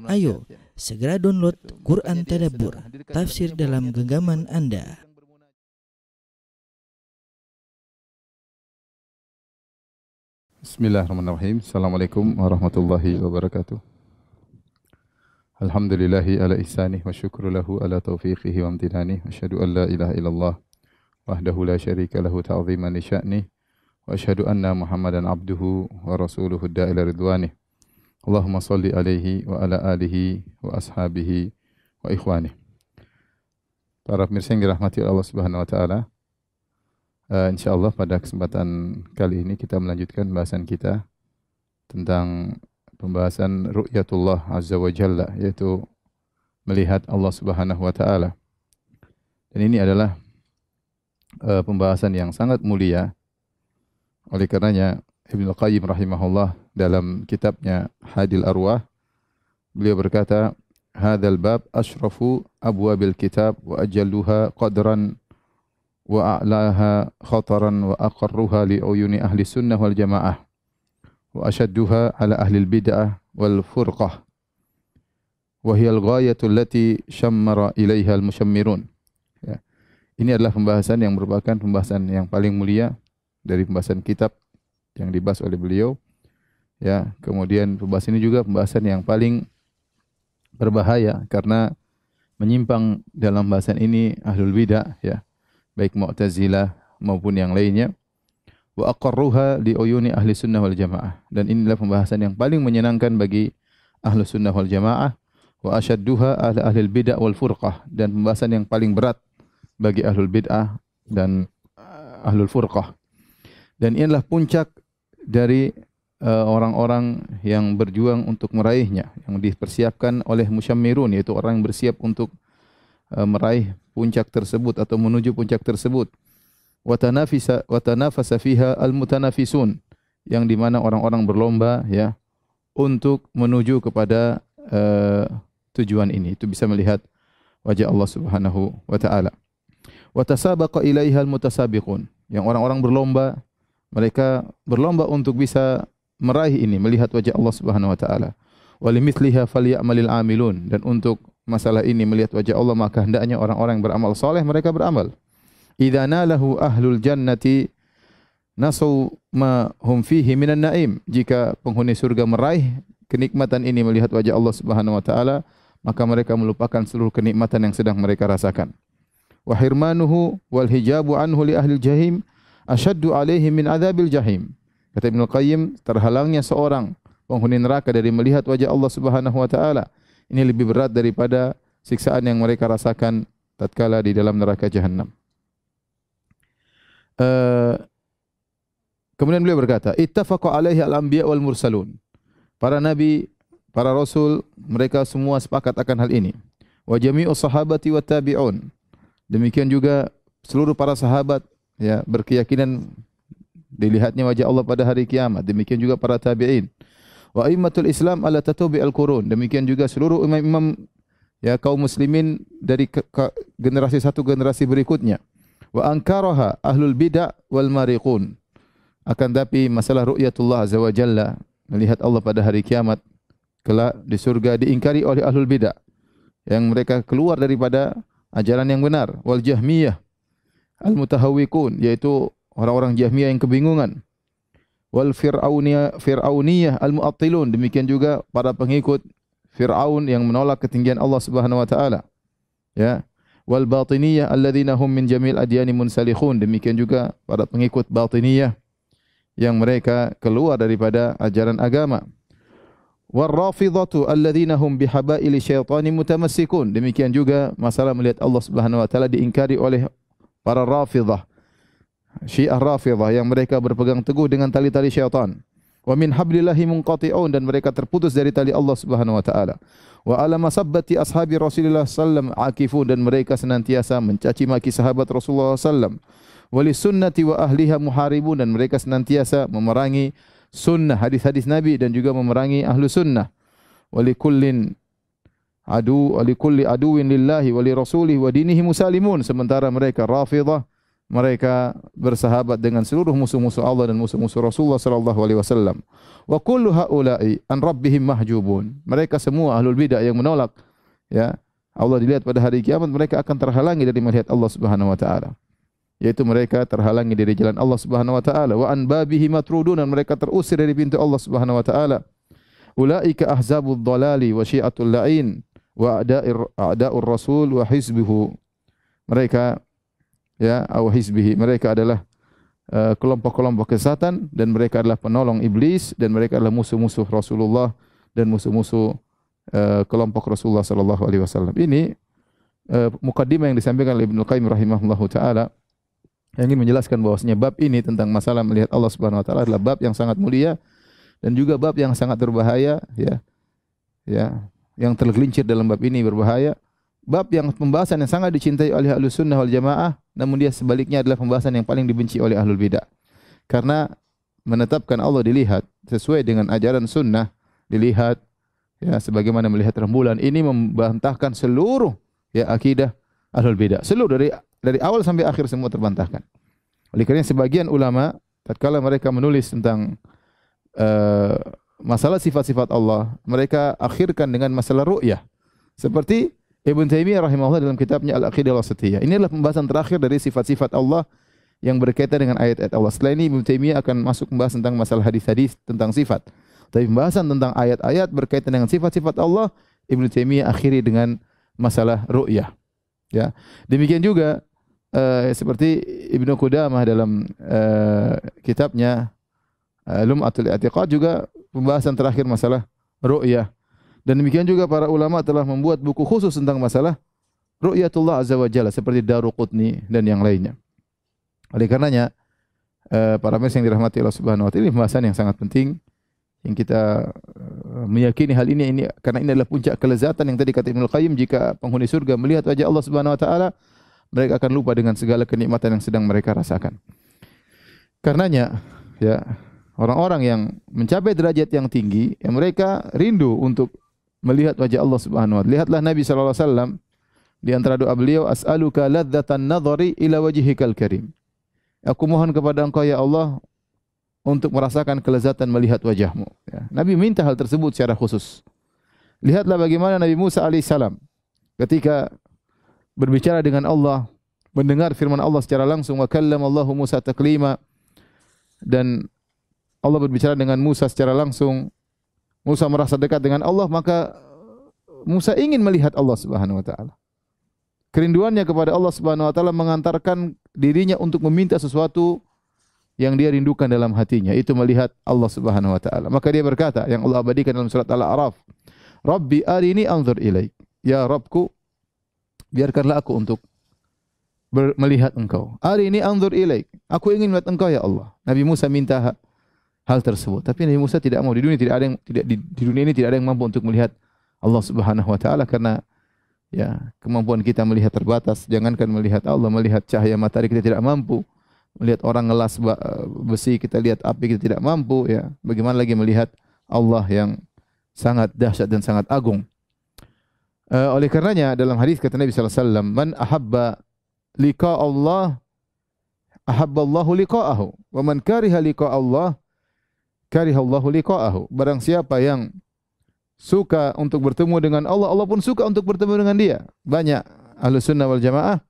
Ayo, segera download Quran Tadabbur, tafsir dalam genggaman Anda. Bismillahirrahmanirrahim. Assalamualaikum warahmatullahi wabarakatuh. Alhamdulillahi ala ihsanih wa syukru lahu ala taufiqihi wa amtinanih. Asyhadu an la ilaha illallah wahdahu la syarika lahu ta'ziman li sya'nih. Wa asyhadu anna Muhammadan abduhu wa rasuluhu da'ila ridwanih. Allahumma salli alaihi wa ala alihi wa ashabihi wa ikhwanih. Para pemirsa yang dirahmati Allah Subhanahu wa taala, insyaallah pada kesempatan kali ini kita melanjutkan bahasan kita tentang pembahasan ru'yatullah azza wa jalla, yaitu melihat Allah Subhanahu wa taala. Dan ini adalah pembahasan yang sangat mulia. Oleh karenanya Ibnu Qayyim rahimahullah dalam kitabnya Hadil Arwah, beliau berkata, "Hadzal bab asyrafu abwabil kitab wa ajalluha qadran wa a'laha khataran wa aqarruha li uyuni ahli sunnah wal jamaah wa ashadduha ala ahli bid'ah wal furqah wa hiya al-ghayatu allati syammara ilaiha al-mushammirun." Ya. Ini adalah pembahasan yang merupakan pembahasan yang paling mulia dari pembahasan kitab yang dibahas oleh beliau. Ya, kemudian pembahasan ini juga pembahasan yang paling berbahaya karena menyimpang dalam bahasan ini ahlul bidah, ya, baik Mu'tazilah maupun yang lainnya. Wa aqarruha li uyuni ahli sunnah wal jamaah, dan inilah pembahasan yang paling menyenangkan bagi ahli sunnah wal jamaah. Wa asyadduha ala ahli bidah wal furqah, dan pembahasan yang paling berat bagi ahlul bid'ah dan ahlul furqah. Dan inilah puncak dari orang-orang yang berjuang untuk meraihnya, yang dipersiapkan oleh musyammirun, yaitu orang yang bersiap untuk meraih puncak tersebut atau menuju puncak tersebut. Wa tanafasa fiha al-mutanafisun, yang di mana orang-orang berlomba, ya, untuk menuju kepada tujuan ini. Itu bisa melihat wajah Allah Subhanahu wa taala. Wa tasabaqa ilaiha al-mutasabiqun, yang orang-orang berlomba, mereka berlomba untuk bisa meraih ini, melihat wajah Allah Subhanahu wa taala. Wa limithliha falyamalil amilun, dan untuk masalah ini, melihat wajah Allah, maka hendaknya orang-orang yang beramal saleh mereka beramal. Idza nalahu ahlul jannati nasu ma hum fihi minan naim, jika penghuni surga meraih kenikmatan ini, melihat wajah Allah Subhanahu wa taala, maka mereka melupakan seluruh kenikmatan yang sedang mereka rasakan. Wa hirmanuhu wal hijabu anhu li ahlil jahim asyaddu alaihim min adzabil jahim. Kata Ibnu Qayyim, terhalangnya seorang penghuni neraka dari melihat wajah Allah Subhanahu wa taala, ini lebih berat daripada siksaan yang mereka rasakan tatkala di dalam neraka jahanam. Kemudian beliau berkata, ittafaqa alaihi al-anbiya wal mursalun. Para nabi, para rasul, mereka semua sepakat akan hal ini. Wa jami'u sahabati wa tabi'un. Demikian juga seluruh para sahabat, ya, berkeyakinan dilihatnya wajah Allah pada hari kiamat. Demikian juga para tabi'in. Wa aimmatul Islam ala tatubi al-qurun. Demikian juga seluruh imam-imam, ya, kaum muslimin dari generasi satu generasi berikutnya. Wa ankaraha ahlul bid'ah wal mariqun. Akan tapi masalah ru'yatullah azza wa jalla, melihat Allah pada hari kiamat kelak di surga, diingkari oleh ahlul bid'ah yang mereka keluar daripada ajaran yang benar. Wal jahmiyah al-mutahawwikun, yaitu orang-orang Jahmiyah yang kebingungan. Wal fir'auniyah al-mu'attilun, demikian juga para pengikut Fir'aun yang menolak ketinggian Allah Subhanahu wa taala. Ya. Wal batiniyah alladzina hum min jamil adyani munsalikhun, demikian juga para pengikut batiniyah yang mereka keluar daripada ajaran agama. War rafidhatu alladzina hum bihabaili syaitani mutamassikun, demikian juga masalah melihat Allah Subhanahu wa taala diingkari oleh para Rafidhah, Syiah Rafidhah, yang mereka berpegang teguh dengan tali-tali syaitan. Wa min hablillahi munqati'un, dan mereka terputus dari tali Allah Subhanahu wa taala. Wa ala masabbati ashabi Rasulullah sallam akifun, dan mereka senantiasa mencaci maki sahabat Rasulullah sallam. Wa li sunnati wa ahliha muharibun, dan mereka senantiasa memerangi sunnah, hadis-hadis Nabi, dan juga memerangi ahlu sunnah. Wa li kullin adu wa li kulli aduwin lillahi wa li rasulih wa dinihi musalimun, sementara mereka Rafidhah mereka bersahabat dengan seluruh musuh-musuh Allah dan musuh-musuh Rasulullah sallallahu alaihi wasallam. Wa kullu haula'i an rabbihim mahjubun. Mereka semua ahlul bidah yang menolak, ya, Allah dilihat pada hari kiamat, mereka akan terhalangi dari melihat Allah Subhanahu wa taala. Yaitu mereka terhalangi dari jalan Allah Subhanahu wa taala. Wa an babihi matrudun, dan mereka terusir dari pintu Allah Subhanahu wa taala. Ulaika ahzabud dhalali wa syi'atul la'in wa a'da'ur rasul wa hizbuhu. Mereka, ya, au hizbihi, mereka adalah kelompok-kelompok kesesatan, dan mereka adalah penolong iblis, dan mereka adalah musuh-musuh Rasulullah dan musuh-musuh kelompok Rasulullah sallallahu alaihi wasallam. Ini mukaddimah yang disampaikan oleh Ibnu Qayyim rahimahullahu taala, yang ingin menjelaskan bahwasanya bab ini tentang masalah melihat Allah Subhanahu wa taala adalah bab yang sangat mulia dan juga bab yang sangat berbahaya, ya. Ya, yang tergelincir dalam bab ini berbahaya. Bab yang pembahasan yang sangat dicintai oleh Ahlus Sunnah wal Jamaah, namun dia sebaliknya adalah pembahasan yang paling dibenci oleh Ahlul Bidah. Karena menetapkan Allah dilihat sesuai dengan ajaran sunnah, dilihat, ya, sebagaimana melihat rembulan, ini membantahkan seluruh, ya, akidah Ahlul Bidah. Seluruh dari awal sampai akhir semua terbantahkan. Oleh karena sebagian ulama tatkala mereka menulis tentang masalah sifat-sifat Allah, mereka akhirkan dengan masalah ru'yah. Seperti Ibnu Taimiyah rahimahullah dalam kitabnya Al-Aqidah Wasithiyah. Ini adalah pembahasan terakhir dari sifat-sifat Allah yang berkaitan dengan ayat-ayat Allah. Setelah ini Ibnu Taimiyah akan masuk membahas tentang masalah hadis-hadis tentang sifat. Tapi pembahasan tentang ayat-ayat berkaitan dengan sifat-sifat Allah, Ibnu Taimiyah akhiri dengan masalah ru'yah. Ya. Demikian juga seperti Ibnu Qudamah dalam kitabnya Lum'atul I'tiqad juga pembahasan terakhir masalah ru'yah. Dan demikian juga para ulama telah membuat buku khusus tentang masalah ru'yatullah azza wa jalla seperti Daruqutni dan yang lainnya. Oleh karenanya para pemirsa yang dirahmati Allah Subhanahu wa taala, ini pembahasan yang sangat penting yang kita meyakini hal ini karena ini adalah puncak kelezatan yang tadi kata Ibnu Qayyim, jika penghuni surga melihat wajah Allah Subhanahu wa taala, mereka akan lupa dengan segala kenikmatan yang sedang mereka rasakan. Karenanya, ya, orang-orang yang mencapai derajat yang tinggi, yang mereka rindu untuk melihat wajah Allah Subhanahu wa taala. Lihatlah Nabi sallallahu alaihi wasallam, di antara doa beliau, as'aluka ladzatan nadhari ila wajhikal karim. Aku mohon kepada Engkau ya Allah untuk merasakan kelezatan melihat wajahmu. Ya. Nabi minta hal tersebut secara khusus. Lihatlah bagaimana Nabi Musa alaihissalam ketika berbicara dengan Allah, mendengar firman Allah secara langsung, wa kallamallahu Musa taklima, dan Allah berbicara dengan Musa secara langsung. Musa merasa dekat dengan Allah, maka Musa ingin melihat Allah Subhanahu wa taala. Kerinduannya kepada Allah Subhanahu wa taala mengantarkan dirinya untuk meminta sesuatu yang dia rindukan dalam hatinya, itu melihat Allah Subhanahu wa taala. Maka dia berkata, yang Allah abadikan dalam surat Al-A'raf, Rabbi arini anzur ilaik. Ya Rabbku, biarkanlah aku untuk melihat Engkau. Arini anzur ilaik. Aku ingin melihat Engkau ya Allah. Nabi Musa minta hal tersebut, tapi Nabi Musa tidak mau. Di dunia tidak ada yang di dunia ini tidak ada yang mampu untuk melihat Allah Subhanahu wa taala, karena, ya, kemampuan kita melihat terbatas. Jangankan melihat Allah, melihat cahaya matahari kita tidak mampu. Melihat orang ngelas besi, kita lihat api, kita tidak mampu, ya. Bagaimana lagi melihat Allah yang sangat dahsyat dan sangat agung. Oleh karenanya dalam hadis kata Nabi sallallahu alaihi wasallam, man ahabba liqa Allah ahabba Allahu liqa'ahu, wa man kariha liqa Allah karihallahu liqa'ahu. Barang siapa yang suka untuk bertemu dengan Allah, Allah pun suka untuk bertemu dengan dia. Banyak Ahlus Sunnah wal Jamaah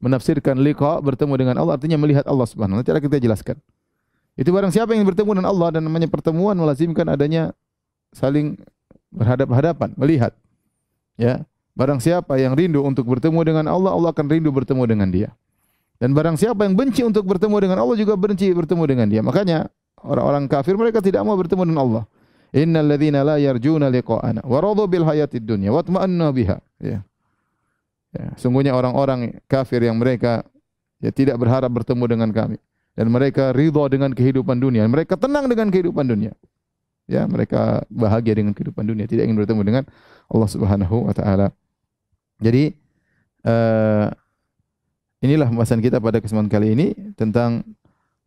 menafsirkan liqa, bertemu dengan Allah, artinya melihat Allah Subhanahu wa taala. Nanti kita jelaskan. Itu barang siapa yang bertemu dengan Allah, dan namanya pertemuan melazimkan adanya saling berhadap-hadapan, melihat. Ya, barang siapa yang rindu untuk bertemu dengan Allah, Allah akan rindu bertemu dengan dia. Dan barang siapa yang benci untuk bertemu dengan Allah, juga benci bertemu dengan dia. Makanya orang-orang kafir mereka tidak mau bertemu dengan Allah. Innal ladzina la yarjuna liqa'ana wa radu bil hayatid dunya wa tma'annu biha. Ya. Ya, sungguhnya orang-orang kafir yang mereka, ya, tidak berharap bertemu dengan kami, dan mereka ridha dengan kehidupan dunia. Mereka tenang dengan kehidupan dunia. Ya, mereka bahagia dengan kehidupan dunia, tidak ingin bertemu dengan Allah Subhanahu wa taala. Jadi inilah pembahasan kita pada kesempatan kali ini tentang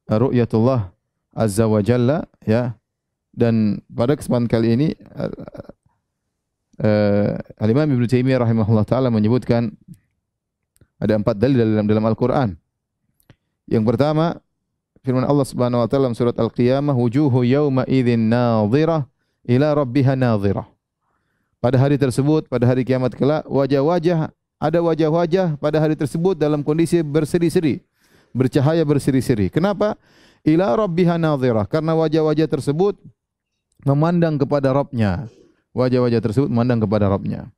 ru'yatullah azza wa jalla, ya. Dan pada kesempatan kali ini Al-Imam Ibnu Taimiyah rahimahullah taala menyebutkan ada 4 dalil dalam Al-Qur'an Yang pertama, firman Allah Subhanahu wa taala dalam surat Al-Qiyamah, wujuhu yauma idzin nadhirah ila rabbiha nadhirah. Pada hari tersebut, pada hari kiamat kelak, ada wajah-wajah pada hari tersebut dalam kondisi berseri-seri, bercahaya berseri-seri. Kenapa? Ila rabbiha nadhirah, karena wajah-wajah tersebut memandang kepada Rabbnya. Wajah-wajah tersebut memandang kepada Rabbnya.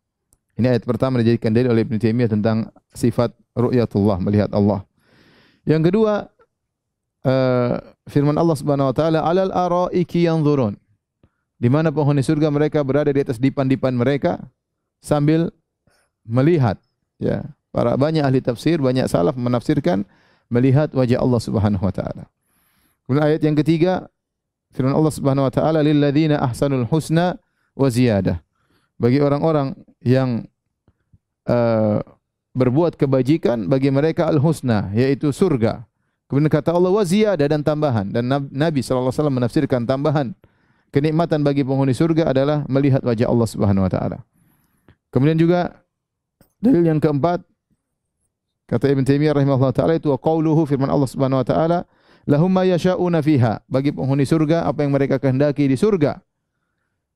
Ini ayat pertama dijadikan dalil oleh Ibnu Taimiyah tentang sifat ru'yatullah, melihat Allah. Yang kedua, firman Allah Subhanahu wa taala, alal araiki yanzurun. Di mana penghuni surga mereka berada di atas dipan-dipan mereka sambil melihat, ya. Para banyak ahli tafsir, banyak salaf menafsirkan melihat wajah Allah Subhanahu wa taala. Kemudian ayat yang ketiga, firman Allah Subhanahu wa taala, lil ladzina ahsanul husna wa ziyadah. Bagi orang-orang yang berbuat kebajikan, bagi mereka al-husna, yaitu surga. Kemudian kata Allah wa ziyadah, dan tambahan. Dan Nabi sallallahu alaihi wasallam menafsirkan tambahan kenikmatan bagi penghuni surga adalah melihat wajah Allah Subhanahu wa taala. Kemudian juga dalil yang keempat, kata Ibnu Taimiyah rahimahullah taala, itu qauluhu, firman Allah Subhanahu wa taala, lahum ma yasha'una fiha, bagi penghuni surga apa yang mereka kehendaki di surga.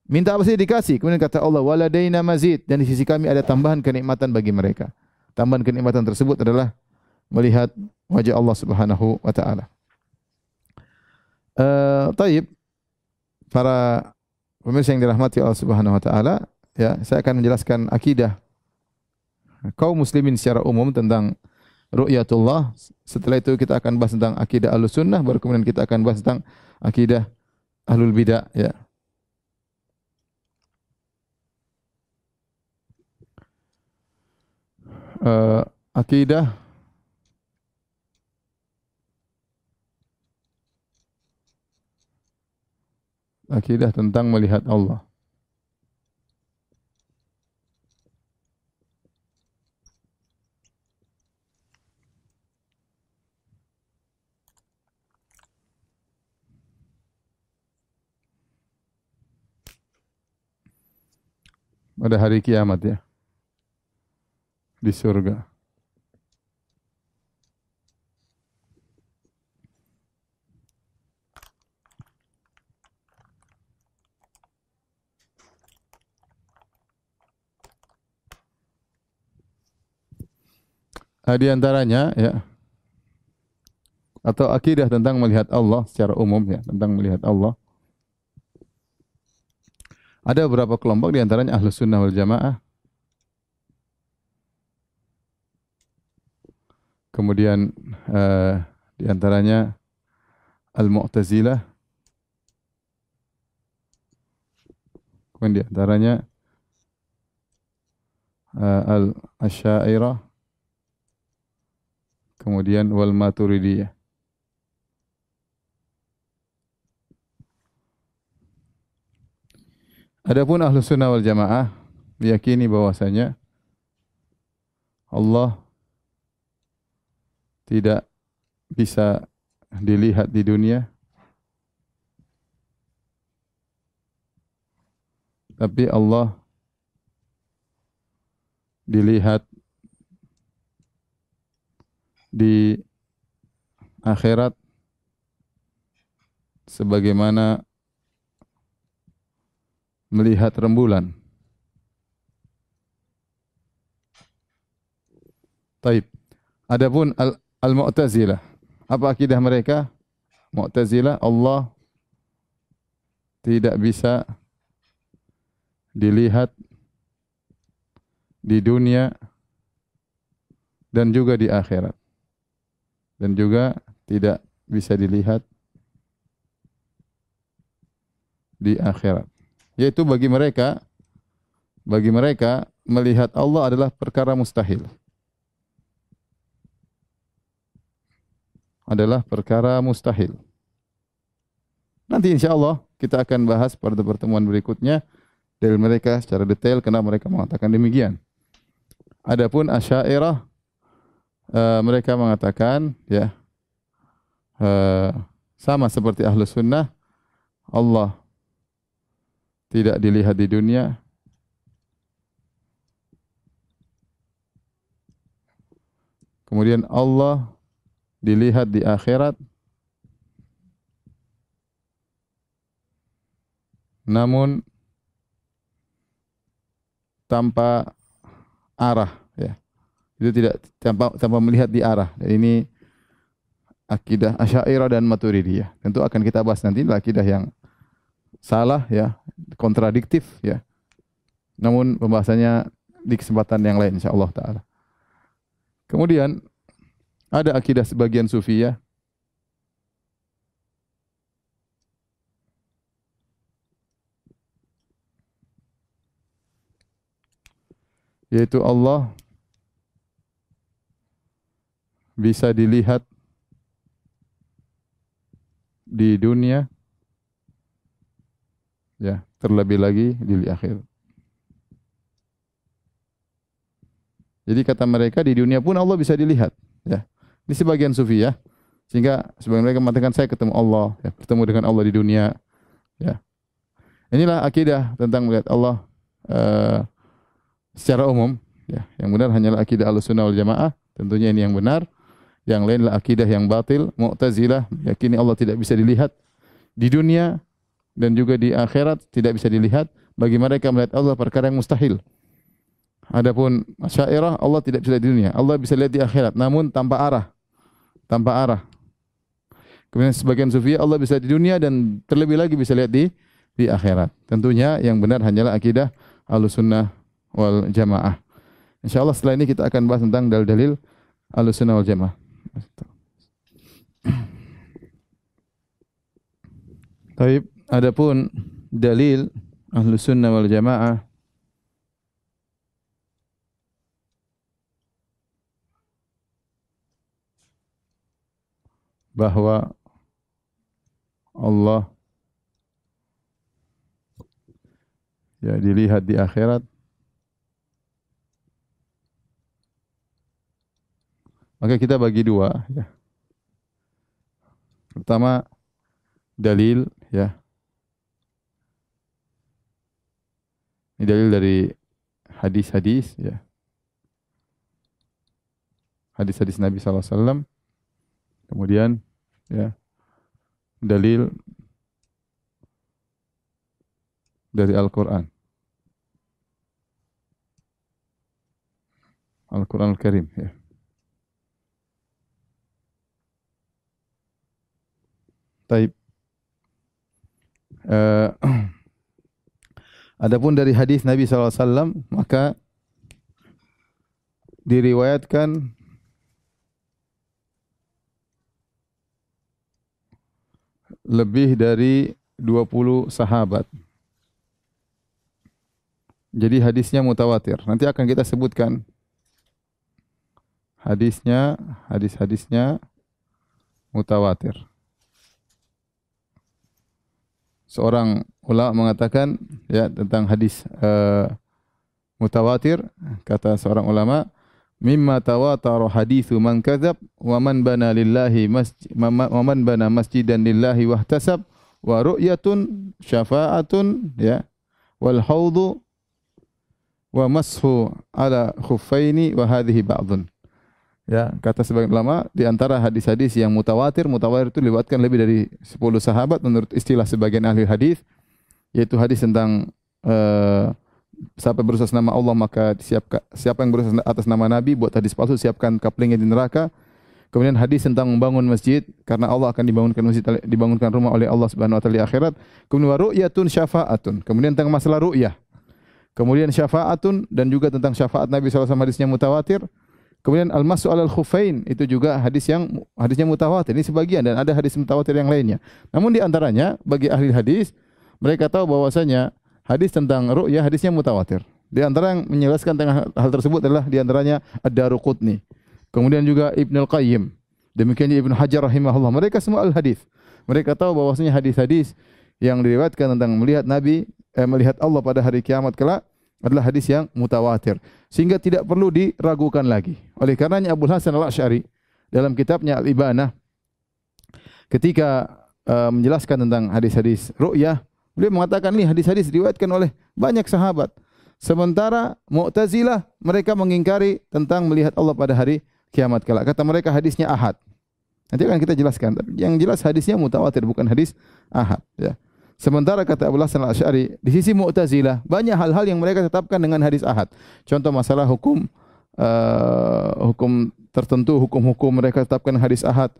Minta apa saja dikasih. Kemudian kata Allah, waladaina mazid, dan di sisi kami ada tambahan kenikmatan bagi mereka. Tambahan kenikmatan tersebut adalah melihat wajah Allah Subhanahu wa taala. Taib, para pemirsa yang dirahmati Allah Subhanahu wa taala, ya, saya akan menjelaskan akidah kaum muslimin secara umum tentang ru'yatullah. Setelah itu kita akan bahas tentang akidah Ahlussunnah, baru kemudian kita akan bahas tentang akidah Ahlul Bidah, ya. Akidah tentang melihat Allah. Pada hari kiamat, ya, di surga. Di antaranya, ya, atau akidah tentang melihat Allah secara umum, ya, tentang melihat Allah. Ada beberapa kelompok, di antaranya Ahlussunnah wal Jamaah. Kemudian di antaranya Al-Mu'tazilah. Kemudian di antaranya Al-Asy'ariyah. Kemudian wal Maturidiyah. Adapun Ahlussunnah wal Jamaah meyakini bahwasanya Allah tidak bisa dilihat di dunia, tapi Allah dilihat di akhirat sebagaimana melihat rembulan. Taib. Adapun Al-Mu'tazilah, apa akidah mereka? Mu'tazilah, Allah tidak bisa dilihat di dunia dan juga di akhirat. Dan juga tidak bisa dilihat di akhirat. Yaitu bagi mereka melihat Allah adalah perkara mustahil. Adalah perkara mustahil. Nanti insya Allah kita akan bahas pada pertemuan berikutnya dari mereka secara detail kenapa mereka mengatakan demikian. Adapun Asy'ariyah, mereka mengatakan, ya, sama seperti Ahlussunnah, Allah tidak dilihat di dunia, kemudian Allah dilihat di akhirat, namun tanpa arah, ya. Itu tidak tanpa melihat di arah. Ini akidah Asy'ariyah dan Maturidiyah. Tentu akan kita bahas nanti akidah yang salah, ya, kontradiktif, ya. Namun pembahasannya di kesempatan yang lain insyaallah taala. Kemudian ada akidah sebagian Sufiyah yaitu Allah bisa dilihat di dunia, ya, terlebih lagi di akhir. Jadi kata mereka di dunia pun Allah bisa dilihat, ya. Ini sebagian sufi, ya. Sehingga sebagian mereka mengatakan saya ketemu Allah, ya, bertemu dengan Allah di dunia, ya. Inilah akidah tentang melihat Allah secara umum, ya. Yang benar hanyalah akidah Ahlussunnah wal Jamaah, tentunya ini yang benar. Yang lainlah akidah yang batil, Mu'tazilah, yakini Allah tidak bisa dilihat di dunia dan juga di akhirat tidak bisa dilihat. Bagi mereka melihat Allah perkara yang mustahil. Adapun Asy'ariyah, Allah tidak bisa lihat di dunia, Allah bisa lihat di akhirat, namun tanpa arah. Tanpa arah. Kemudian sebagian Sufiyah, Allah bisa di dunia dan terlebih lagi bisa lihat di akhirat. Tentunya yang benar hanyalah akidah Ahlussunnah wal Jamaah. Insyaallah setelah ini kita akan bahas tentang dalil-dalil Ahlussunnah wal Jamaah. Baik, adapun dalil Ahlussunnah wal Jamaah bahwa Allah, ya, dilihat di akhirat, maka kita bagi dua, ya. Pertama dalil, ya. Ini dalil dari hadis-hadis, ya. Hadis-hadis Nabi SAW. Kemudian, ya, dalil dari Al-Quran. Al-Quran Al-Karim, ya. Taib. Adapun dari hadis Nabi SAW, maka diriwayatkan lebih dari 20 sahabat. Jadi hadisnya mutawatir. Nanti akan kita sebutkan hadis-hadisnya mutawatir. Seorang ulama mengatakan, ya, tentang hadis mutawatir, kata seorang ulama, mimma tawatara hadithu man kadzab wa man bana lillahi wa man bana masjidan lillahi wahtasab wa ru'yatun syafa'atun, ya, wal haudhu wa mashu ala khuffaini wa hadhihi ba'dun. Ya, kata sebagian ulama, di antara hadis-hadis yang mutawatir itu diriwayatkan lebih dari 10 sahabat menurut istilah sebagian ahli hadis, yaitu hadis tentang siapa berusaha nama Allah maka siapa yang berusaha atas nama Nabi buat hadis palsu siapkan kaplingnya di neraka. Kemudian hadis tentang membangun masjid karena Allah akan dibangunkan rumah oleh Allah Subhanahu wa taala di akhirat. Kemudian ru'yatun syafa'atun. Kemudian tentang masalah ru'yah. Kemudian syafa'atun dan juga tentang syafaat Nabi SAW hadisnya mutawatir. Kemudian al-mas'u 'alal khuffain itu juga hadisnya mutawatir. Ini sebagian dan ada hadis mutawatir yang lainnya. Namun di antaranya bagi ahli hadis mereka tahu bahwasanya hadis tentang ru'yah hadisnya mutawatir. Di antara yang menjelaskan tentang hal tersebut adalah di antaranya Ad-Daruqutni. Kemudian juga Ibnu Al-Qayyim. Demikian juga Ibnu Hajar rahimahullah. Mereka semua al-hadis. Mereka tahu bahwasanya hadis-hadis yang diriwayatkan tentang melihat melihat Allah pada hari kiamat kelak adalah hadis yang mutawatir. Sehingga tidak perlu diragukan lagi. Oleh karenanya Abu Hasan Al-Asy'ari dalam kitabnya Al-Ibanah ketika menjelaskan tentang hadis-hadis ru'yah, beliau mengatakan ini hadis-hadis diriwayatkan oleh banyak sahabat. Sementara Mu'tazilah mereka mengingkari tentang melihat Allah pada hari kiamat kelak. Kata mereka hadisnya ahad. Nanti akan kita jelaskan. Tapi yang jelas hadisnya mutawatir, bukan hadis ahad. Ya. Sementara kata Abu Hasan Al-Asy'ari, di sisi Mu'tazilah banyak hal-hal yang mereka tetapkan dengan hadis ahad. Contoh masalah hukum hukum tertentu, hukum-hukum mereka tetapkan hadis ahad.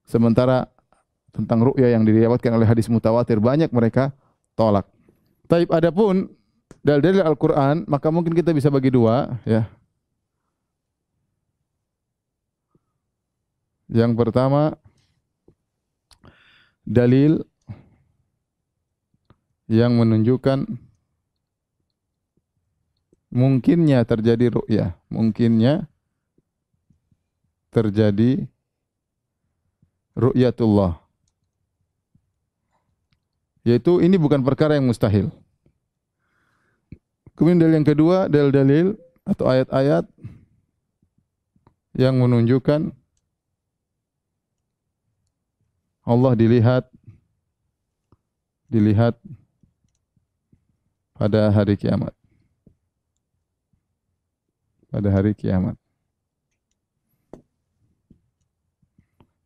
Sementara tentang ru'ya yang diriwayatkan oleh hadis mutawatir banyak mereka tolak. Taib, adapun dalil Al-Qur'an, maka mungkin kita bisa bagi dua, ya. Yang pertama, dalil yang menunjukkan mungkinnya terjadi ru'yah, mungkinnya terjadi ru'yatullah. Yaitu ini bukan perkara yang mustahil. Kemudian dalil yang kedua, dalil-dalil atau ayat-ayat yang menunjukkan Allah dilihat pada hari kiamat. Pada hari kiamat.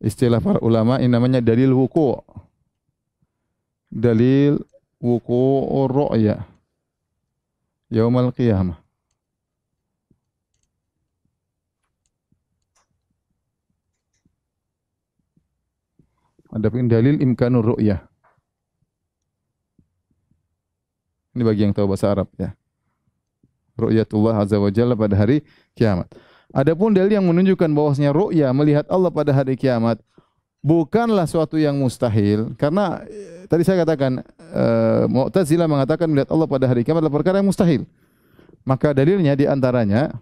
Istilah para ulama ini namanya dalil wuku'. Dalil wuku'ur ru'ya yaumal qiyamah. Adapun dalil imkanur ru'yah. Ini bagi yang tahu bahasa Arab, ya. Ru'yatullah azza wa jalla pada hari kiamat. Adapun dalil yang menunjukkan bahwasanya ru'ya melihat Allah pada hari kiamat bukanlah suatu yang mustahil, karena tadi saya katakan Mu'tazilah mengatakan melihat Allah pada hari kiamat adalah perkara yang mustahil. Maka dalilnya di antaranya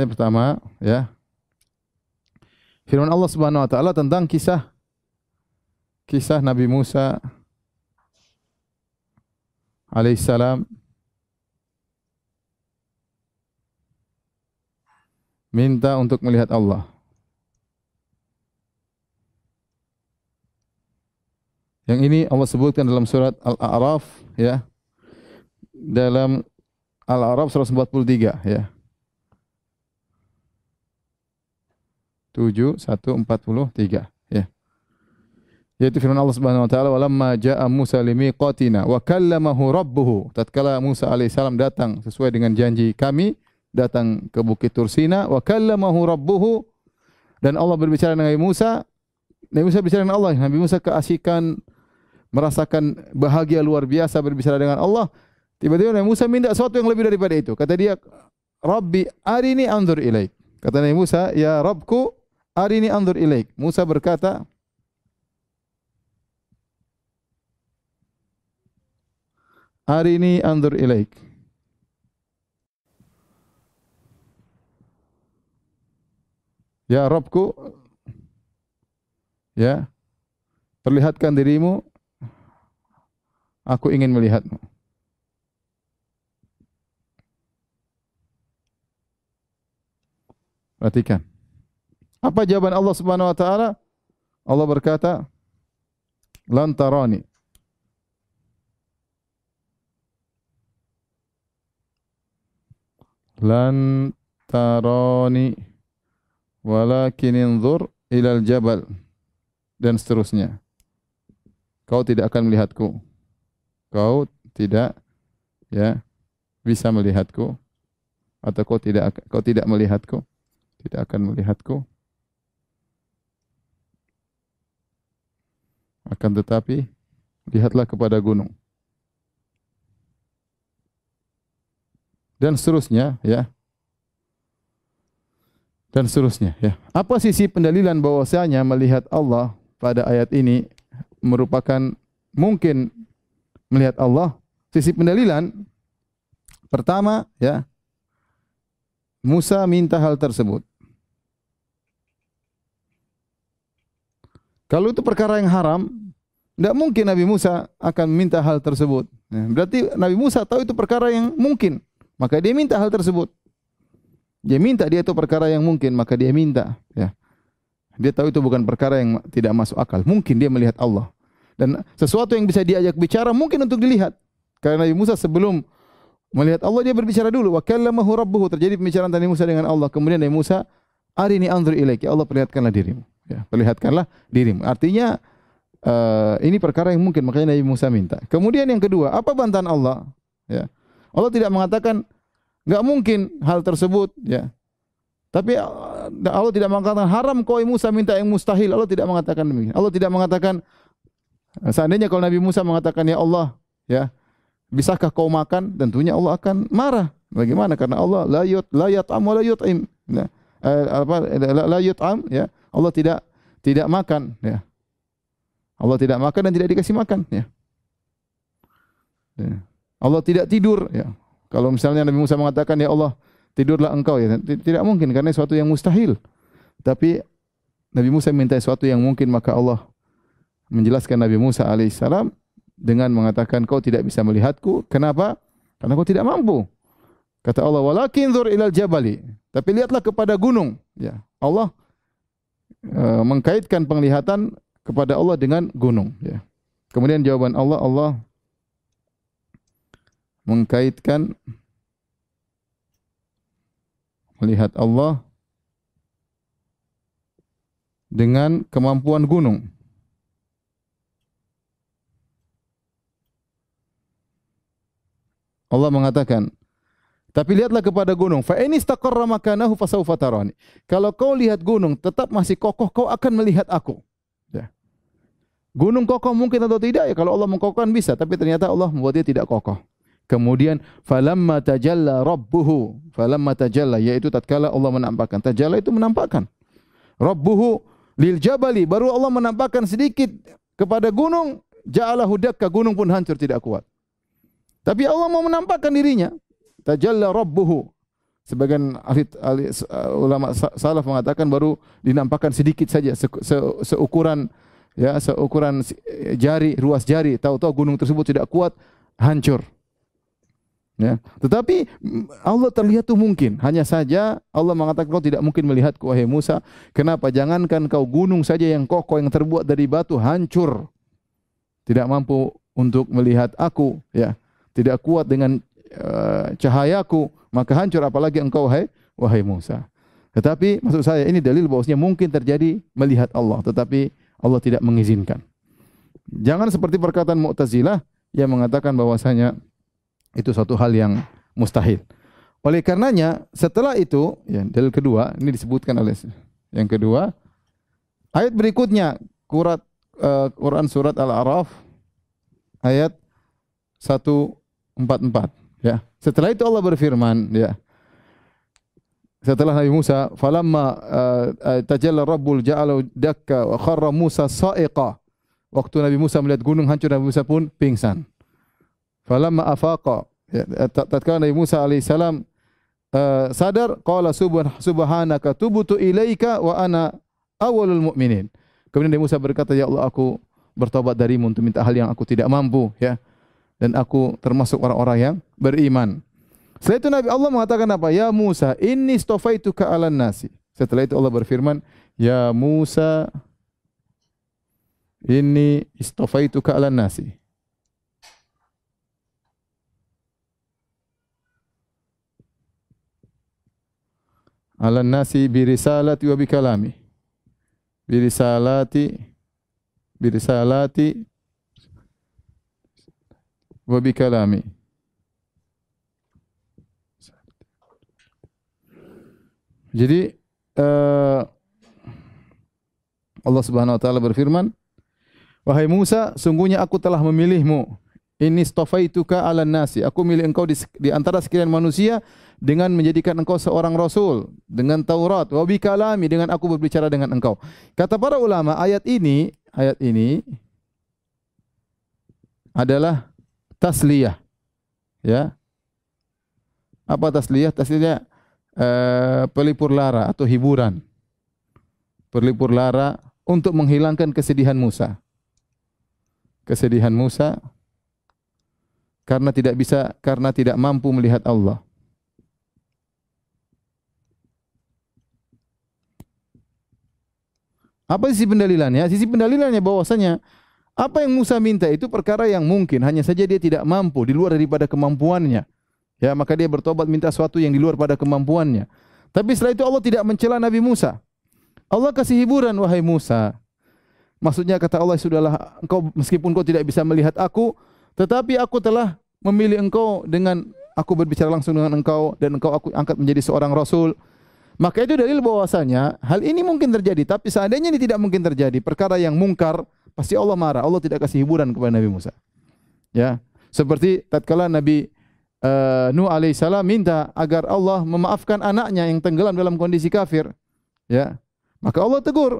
pertama, ya, firman Allah Subhanahu wa taala tentang kisah Nabi Musa alaihissalam minta untuk melihat Allah. Yang ini Allah sebutkan dalam surat Al-A'raf, ya. Dalam Al-A'raf 143, ya. 7:143, ya. Yaitu firman Allah Subhanahu wa taala, "Walamma jaa'a Musa limiqatina wa kallamahu rabbuhu." Tatkala Musa alaihissalam datang sesuai dengan janji kami, datang ke Bukit Tursina, wa kallamahu rabbuhu, dan Allah berbicara dengan Nabi Musa. Nabi Musa berbicara dengan Allah. Nabi Musa keasikan, merasakan bahagia luar biasa berbicara dengan Allah. Tiba-tiba Nabi Musa minta sesuatu yang lebih daripada itu. Kata dia, "Rabbi arini anzur ilaik." Kata Nabi Musa, "Ya Rabbku, arini anzur ilaik." Musa berkata, "Arini anzur ilaik." Ya Rabbku, ya, perlihatkan dirimu, aku ingin melihatmu. Perhatikan. Apa jawaban Allah Subhanahu wa taala? Allah berkata, "Lan tarani." Lan tarani walakin inzur ilal jabal, dan seterusnya. Kau tidak akan melihatku. Kau tidak, ya, bisa melihatku, atau kau tidak melihatku, tidak akan melihatku. Akan tetapi lihatlah kepada gunung. Dan seterusnya, ya. Dan seterusnya, ya. Apa sisi pendalilan bahwasanya melihat Allah pada ayat ini merupakan mungkin melihat Allah? Sisi pendalilan pertama, ya, Musa minta hal tersebut. Kalau itu perkara yang haram, tidak mungkin Nabi Musa akan minta hal tersebut. Berarti Nabi Musa tahu itu perkara yang mungkin, maka dia minta hal tersebut. Dia minta, dia itu perkara yang mungkin, maka dia minta, ya. Dia tahu itu bukan perkara yang tidak masuk akal. Mungkin dia melihat Allah. Dan sesuatu yang bisa diajak bicara mungkin untuk dilihat. Karena Nabi Musa sebelum melihat Allah dia berbicara dulu. Wa kallamahu rabbuhu, terjadi pembicaraan Nabi Musa dengan Allah. Kemudian Nabi Musa Arini anzur ilaik, ya Allah perlihatkanlah dirimu. Ya, perlihatkanlah dirimu. Artinya ini perkara yang mungkin, makanya Nabi Musa minta. Kemudian yang kedua, apa bantahan Allah? Ya. Allah tidak mengatakan enggak mungkin hal tersebut, ya. Tapi Allah tidak mengatakan haram kau Musa minta yang mustahil. Allah tidak mengatakan demikian. Allah tidak mengatakan seandainya kalau Nabi Musa mengatakan ya Allah, ya, bisakah kau makan? Tentunya Allah akan marah. Bagaimana? Karena Allah la yut'am wa la yut'im. Ya. La yut'am, ya. Allah tidak makan, ya. Allah tidak makan dan tidak dikasih makan, ya. Ya. Allah tidak tidur, ya. Kalau misalnya Nabi Musa mengatakan ya Allah tidurlah engkau, ya, tidak mungkin karena sesuatu yang mustahil. Tapi Nabi Musa minta sesuatu yang mungkin, maka Allah menjelaskan Nabi Musa alaihissalam dengan mengatakan kau tidak bisa melihatku. Kenapa? Karena kau tidak mampu. Kata Allah, walakin dzur ilal jabali. Tapi lihatlah kepada gunung. Ya, Allah mengkaitkan penglihatan kepada Allah dengan gunung. Ya. Kemudian jawaban Allah, Allah mengkaitkan melihat Allah dengan kemampuan gunung. Allah mengatakan, tapi lihatlah kepada gunung. Fa in istaqarra makanahu fasawfa tarani. Kalau kau lihat gunung tetap masih kokoh, kau akan melihat aku. Ya. Gunung kokoh mungkin atau tidak, ya kalau Allah mengkokohkan bisa, tapi ternyata Allah membuat dia tidak kokoh. Kemudian falamma tajalla rabbuhu, falamma tajalla, yaitu tatkala Allah menampakkan. Tajalla itu menampakkan. Rabbuhu lil jabali, baru Allah menampakkan sedikit kepada gunung, ja'alahu dakka, gunung pun hancur tidak kuat. Tapi Allah mau menampakkan dirinya. Tajalla rabbuhu. Sebagian ulama salaf mengatakan baru dinampakkan sedikit saja, seukuran jari, ruas jari. Tahu-tahu gunung tersebut tidak kuat, hancur. Ya. Tetapi Allah terlihat itu mungkin. Hanya saja Allah mengatakan kau tidak mungkin melihatku wahai Musa. Kenapa? Jangankan kau gunung saja yang kokoh yang terbuat dari batu hancur. Tidak mampu untuk melihat aku, ya. Tidak kuat dengan cahayaku, maka hancur apalagi engkau wahai Musa. Tetapi maksud saya ini dalil bahwasanya mungkin terjadi melihat Allah, tetapi Allah tidak mengizinkan. Jangan seperti perkataan Mu'tazilah yang mengatakan bahwasanya itu suatu hal yang mustahil. Oleh karenanya, setelah itu, ya, dalil kedua, ini disebutkan oleh yang kedua, ayat berikutnya, Quran surat Al-A'raf, ayat 144. Ya. Setelah itu Allah berfirman, ya, setelah Nabi Musa, falamma tajalla rabbul ja'alu dakka wa kharra Musa sa'iqa. Waktu Nabi Musa melihat gunung hancur, Nabi Musa pun pingsan. Falamma afaqa, ya, tatkala Nabi Musa alaihissalam sadar, qala subhanaka tubtu ilaika wa ana awwalul mu'minin. Kemudian Nabi Musa berkata, ya Allah, aku bertobat darimu untuk minta hal yang aku tidak mampu, ya. Dan aku termasuk orang-orang yang beriman. Setelah itu Nabi Allah mengatakan apa? Ya Musa, inni istafaituka 'alan nasi. Setelah itu Allah berfirman, ya Musa, inni istafaituka 'alan nasi. Alan nasi birisalati wa bikalami. Birisalati wa bikalami. Jadi Allah Subhanahu wa taala berfirman, wahai Musa, sungguhnya aku telah memilihmu. Inni istafaituka 'alan nasi. Aku milih engkau di antara sekalian manusia dengan menjadikan engkau seorang rasul dengan Taurat, wa bi kalami, dengan aku berbicara dengan engkau. Kata para ulama, ayat ini adalah tasliyah. Ya. Apa tasliyah? Tasliyah pelipur lara atau hiburan. Pelipur lara untuk menghilangkan kesedihan Musa. Kesedihan Musa karena tidak mampu melihat Allah. Apa sisi pendalilannya? Sisi pendalilannya bahwasanya apa yang Musa minta itu perkara yang mungkin, hanya saja dia tidak mampu, di luar daripada kemampuannya. Ya, maka dia bertobat minta sesuatu yang di luar pada kemampuannya. Tapi setelah itu Allah tidak mencela Nabi Musa. Allah kasih hiburan, wahai Musa. Maksudnya kata Allah, sudahlah engkau meskipun kau tidak bisa melihat aku, tetapi aku telah memilih engkau dengan aku berbicara langsung dengan engkau dan engkau aku angkat menjadi seorang rasul. Maka itu dalil bahwasanya hal ini mungkin terjadi, tapi seandainya ini tidak mungkin terjadi, perkara yang mungkar, pasti Allah marah. Allah tidak kasih hiburan kepada Nabi Musa. Ya, seperti tatkala Nabi Nuh alaihissalam minta agar Allah memaafkan anaknya yang tenggelam dalam kondisi kafir. Ya, maka Allah tegur,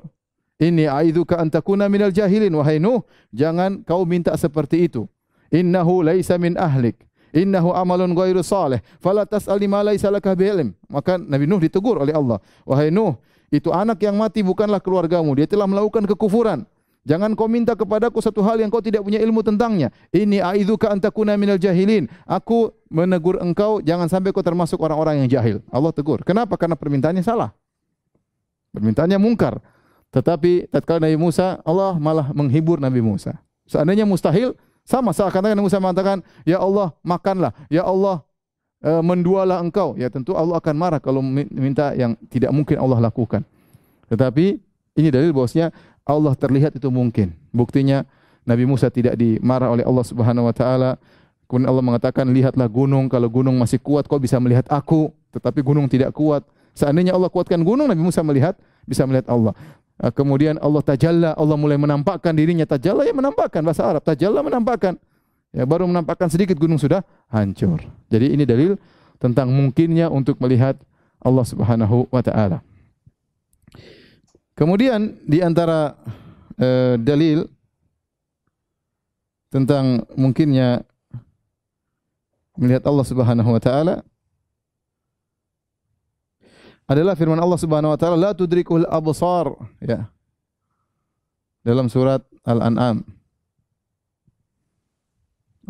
"Inni a'idzuka an takuna minal jahilin." Wahai Nuh, jangan kau minta seperti itu. Innahu laisa min ahlik. Innahu amalun ghairu salih, fala tas'alni ma laisa laka bihi ilm. Maka Nabi Nuh ditegur oleh Allah, "Wahai Nuh, itu anak yang mati bukanlah keluargamu, dia telah melakukan kekufuran. Jangan kau minta kepadaku satu hal yang kau tidak punya ilmu tentangnya. Inni a'idzuka an takuna minal jahilin." Aku menegur engkau jangan sampai kau termasuk orang-orang yang jahil. Allah tegur. Kenapa? Karena permintaannya salah. Permintaannya mungkar. Tetapi tatkala Nabi Musa, Allah malah menghibur Nabi Musa. Seandainya mustahil, sama seakan-akan Musa mengatakan, "Ya Allah, makanlah. Ya Allah, mendualah engkau." Ya tentu Allah akan marah kalau minta yang tidak mungkin Allah lakukan. Tetapi ini dalil bahwasanya Allah terlihat itu mungkin. Buktinya Nabi Musa tidak dimarah oleh Allah Subhanahu wa taala. Kemudian Allah mengatakan, "Lihatlah gunung, kalau gunung masih kuat kau bisa melihat aku." Tetapi gunung tidak kuat. Seandainya Allah kuatkan gunung, Nabi Musa bisa melihat Allah. Kemudian Allah tajalla, Allah mulai menampakkan dirinya. Tajalla ya menampakkan, bahasa Arab. Tajalla menampakkan. Ya, baru menampakkan sedikit gunung sudah hancur. Jadi ini dalil tentang mungkinnya untuk melihat Allah Subhanahu wa taala. Kemudian di antara dalil tentang mungkinnya melihat Allah Subhanahu wa taala adalah firman Allah Subhanahu wa taala, la tudrikul absar, ya. Dalam surat Al-An'am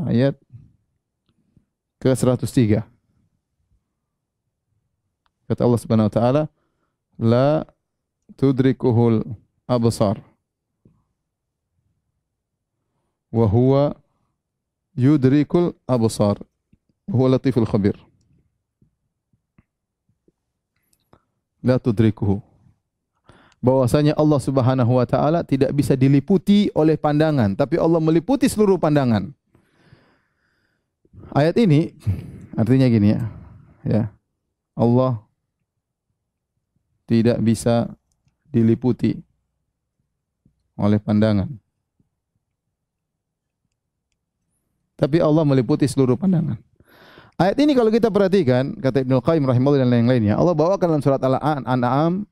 ayat ke-103. Kata Allah Subhanahu wa taala, la tudrikuhul absar wa huwa yudrikul absar wa huwa latiful khabir. La tudrikuhu, bahwasanya Allah Subhanahu wa taala tidak bisa diliputi oleh pandangan, tapi Allah meliputi seluruh pandangan. Ayat ini artinya gini ya. Ya. Allah tidak bisa diliputi oleh pandangan, tapi Allah meliputi seluruh pandangan. Ayat ini kalau kita perhatikan, kata Ibnu Qayyim rahimahullah dan lain-lainnya, Allah bawakan dalam surat Al-An'am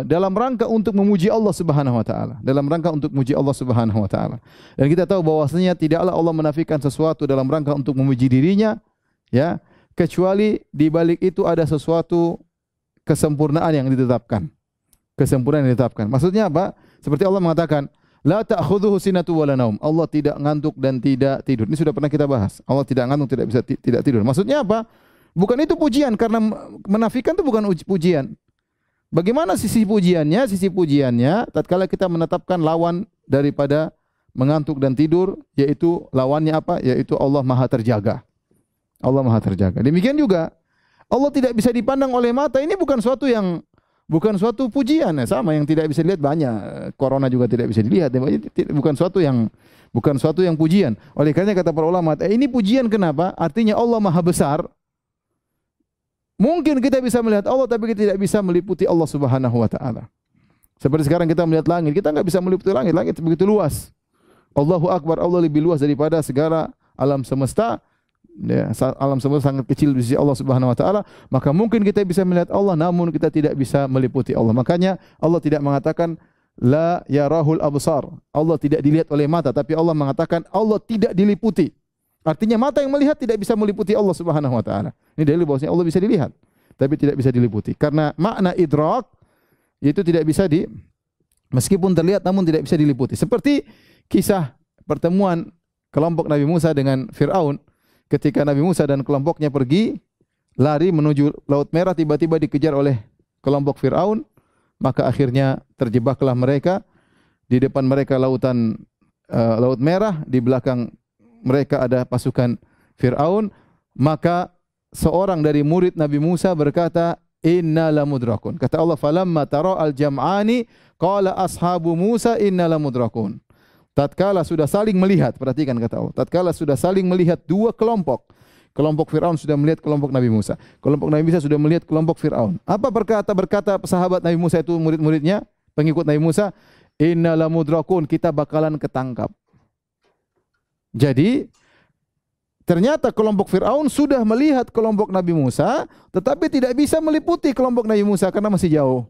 dalam rangka untuk memuji Allah Subhanahu wa taala, dalam rangka untuk memuji Allah Subhanahu wa taala. Dan kita tahu bahwasanya tidaklah Allah menafikan sesuatu dalam rangka untuk memuji dirinya, ya, kecuali di balik itu ada sesuatu kesempurnaan yang ditetapkan. Kesempurnaan yang ditetapkan. Maksudnya apa? Seperti Allah mengatakan, la ta'khudhuhu sinatu wala naum. Allah tidak ngantuk dan tidak tidur. Ini sudah pernah kita bahas. Allah tidak ngantuk, tidak bisa tidak tidur. Maksudnya apa? Bukan itu pujian, karena menafikan itu bukan pujian. Bagaimana sisi pujiannya? Sisi pujiannya tatkala kita menetapkan lawan daripada mengantuk dan tidur, yaitu lawannya apa? Yaitu Allah Maha terjaga. Allah Maha terjaga. Demikian juga Allah tidak bisa dipandang oleh mata. Ini bukan suatu pujian, ya, sama yang tidak bisa dilihat banyak. Corona juga tidak bisa dilihat, bukan suatu yang pujian. Oleh karena kata para ulama, ini pujian kenapa? Artinya Allah Maha besar. Mungkin kita bisa melihat Allah, tapi kita tidak bisa meliputi Allah Subhanahu wa taala. Seperti sekarang kita melihat langit, kita enggak bisa meliputi langit. Langit begitu luas. Allahu Akbar, Allah lebih luas daripada segala alam semesta. Ya, alam semesta sangat kecil di sisi Allah Subhanahu wa taala, maka mungkin kita bisa melihat Allah, namun kita tidak bisa meliputi Allah. Makanya Allah tidak mengatakan la yarahul absar. Allah tidak dilihat oleh mata, tapi Allah mengatakan Allah tidak diliputi. Artinya mata yang melihat tidak bisa meliputi Allah Subhanahu wa taala. Ini dalil bahwasanya Allah bisa dilihat, tapi tidak bisa diliputi. Karena makna idrak itu tidak bisa meskipun terlihat namun tidak bisa diliputi. Seperti kisah pertemuan kelompok Nabi Musa dengan Firaun. Ketika Nabi Musa dan kelompoknya pergi lari menuju Laut Merah, tiba-tiba dikejar oleh kelompok Firaun, maka akhirnya terjebaklah mereka. Di depan mereka Laut Merah, di belakang mereka ada pasukan Firaun. Maka seorang dari murid Nabi Musa berkata, inna lamudrakun. Kata Allah, falamma tara al-jam'ani qala ashabu Musa inna lamudrakun. Tatkala sudah saling melihat, perhatikan kata Allah, tatkala sudah saling melihat dua kelompok. Kelompok Fir'aun sudah melihat kelompok Nabi Musa. Kelompok Nabi Musa sudah melihat kelompok Fir'aun. Apa berkata sahabat Nabi Musa itu, murid-muridnya, pengikut Nabi Musa, inna lamudrakun, kita bakalan ketangkap. Jadi ternyata kelompok Fir'aun sudah melihat kelompok Nabi Musa, tetapi tidak bisa meliputi kelompok Nabi Musa karena masih jauh.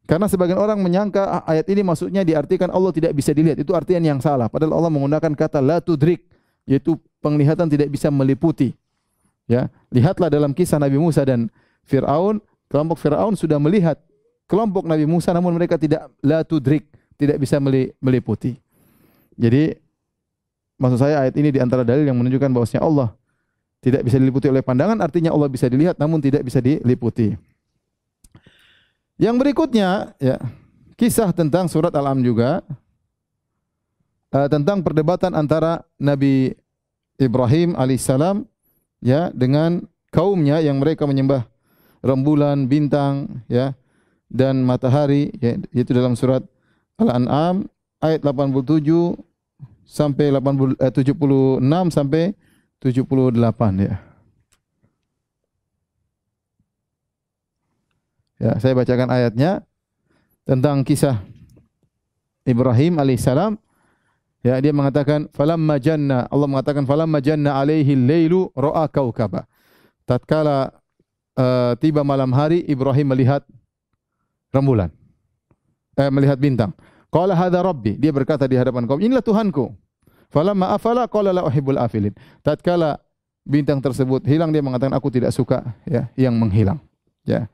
Karena sebagian orang menyangka ayat ini maksudnya diartikan Allah tidak bisa dilihat. Itu artian yang salah. Padahal Allah menggunakan kata la tudrik, yaitu penglihatan tidak bisa meliputi. Ya, lihatlah dalam kisah Nabi Musa dan Fir'aun, kelompok Fir'aun sudah melihat kelompok Nabi Musa, namun mereka tidak la tudrik, tidak bisa meliputi. Jadi maksud saya ayat ini di antara dalil yang menunjukkan bahwasanya Allah tidak bisa diliputi oleh pandangan, artinya Allah bisa dilihat namun tidak bisa diliputi. Yang berikutnya, ya, kisah tentang surat Al-Am juga, tentang perdebatan antara Nabi Ibrahim alaihissalam, ya, dengan kaumnya yang mereka menyembah rembulan, bintang, ya, dan matahari, ya, yaitu dalam surat Al-An'am ayat 87 sampai 76 sampai 78, ya. Ya, saya bacakan ayatnya tentang kisah Ibrahim alaihissalam. Ya, dia mengatakan falamma janna, Allah mengatakan falamma janna alaihi al-lailu ra'a kaukaba. Tatkala tiba malam hari, Ibrahim melihat rembulan. Melihat bintang. Qala hadza rabbi, dia berkata di hadapan kaum, inilah Tuhanku. Falamma afala qala la uhibbul afilin. Tatkala bintang tersebut hilang, dia mengatakan aku tidak suka, ya, yang menghilang. Ya.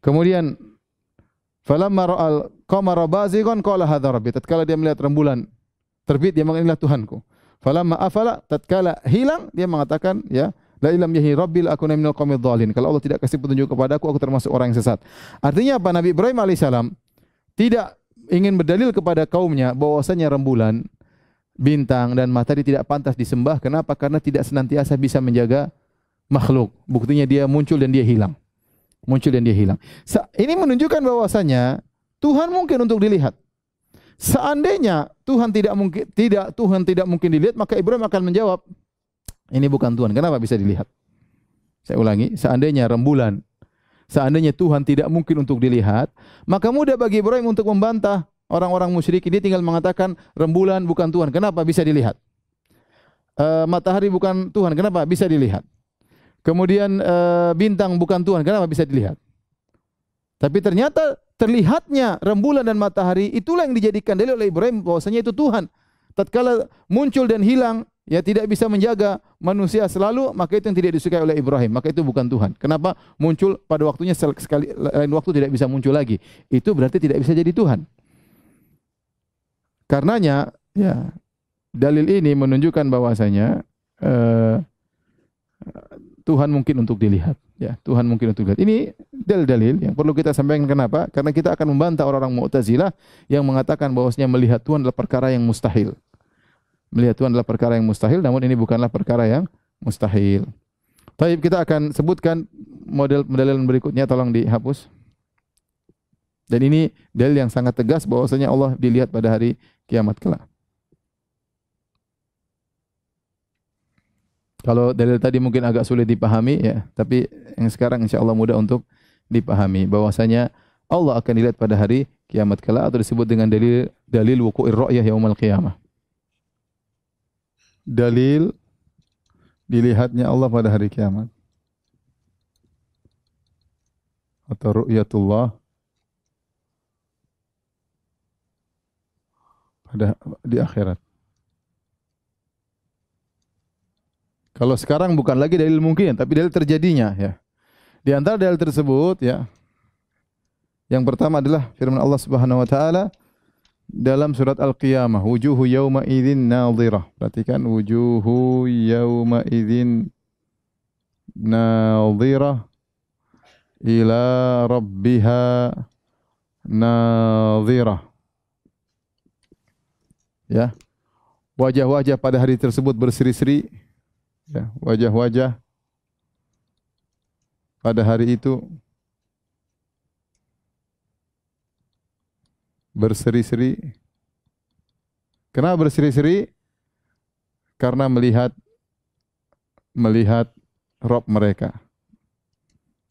Kemudian falamma ra'al qamara bazighan qala hadza rabbi. Tatkala dia melihat rembulan terbit, dia mengatakan inilah Tuhanku. Falamma afala, tatkala hilang, dia mengatakan, ya, la ilam yahi rabbil akuna minal qaumidh dhalin. Kalau Allah tidak kasih petunjuk kepadaku, aku termasuk orang yang sesat. Artinya apa? Nabi Ibrahim alaihissalam tidak ingin berdalil kepada kaumnya bahwasanya rembulan, bintang dan matahari tidak pantas disembah. Kenapa? Karena tidak senantiasa bisa menjaga makhluk. Buktinya dia muncul dan dia hilang. Muncul dan dia hilang. Ini menunjukkan bahwasanya Tuhan mungkin untuk dilihat. Seandainya Tuhan tidak mungkin dilihat, maka Ibrahim akan menjawab, ini bukan Tuhan. Kenapa bisa dilihat? Saya ulangi, seandainya rembulan, seandainya Tuhan tidak mungkin untuk dilihat, maka mudah bagi Ibrahim untuk membantah orang-orang musyrik. Dia tinggal mengatakan rembulan bukan Tuhan. Kenapa bisa dilihat? Matahari bukan Tuhan. Kenapa bisa dilihat? Kemudian bintang bukan Tuhan. Kenapa bisa dilihat? Tapi ternyata terlihatnya rembulan dan matahari itulah yang dijadikan dalil oleh Ibrahim bahwasanya itu Tuhan. Tatkala muncul dan hilang, ya, tidak bisa menjaga manusia selalu, maka itu yang tidak disukai oleh Ibrahim. Maka itu bukan Tuhan. Kenapa muncul pada waktunya, sekali lain waktu tidak bisa muncul lagi? Itu berarti tidak bisa jadi Tuhan. Karenanya, ya, dalil ini menunjukkan bahwasanya Tuhan mungkin untuk dilihat, ya, Tuhan mungkin untuk dilihat. Ini dalil-dalil yang perlu kita sampaikan. Kenapa? Karena kita akan membantah orang-orang Mu'tazilah yang mengatakan bahwasanya melihat Tuhan adalah perkara yang mustahil. Melihat Tuhan adalah perkara yang mustahil, namun ini bukanlah perkara yang mustahil. Baik, kita akan sebutkan model berikutnya, tolong dihapus. Dan ini dalil yang sangat tegas bahwasanya Allah dilihat pada hari kiamat kelak. Kalau dalil tadi mungkin agak sulit dipahami, ya, tapi yang sekarang insya Allah mudah untuk dipahami bahwasanya Allah akan dilihat pada hari kiamat kelak, atau disebut dengan dalil wuqu'ir ru'yah yaumil qiyamah. Dalil dilihatnya Allah pada hari kiamat, atau ru'yatullah di akhirat. Kalau sekarang bukan lagi dalil mungkin, tapi dalil terjadinya, ya. Di antara dalil tersebut, ya, yang pertama adalah firman Allah Subhanahu wa taala dalam surat Al-Qiyamah, wujuhu yauma idzin nadhirah. Perhatikan, wujuhu yauma idzin nadhirah ila rabbiha nadhirah. Ya. Wajah-wajah pada hari tersebut berseri-seri. Ya, wajah-wajah pada hari itu berseri-seri. Kenapa berseri-seri? Karena melihat Rob mereka.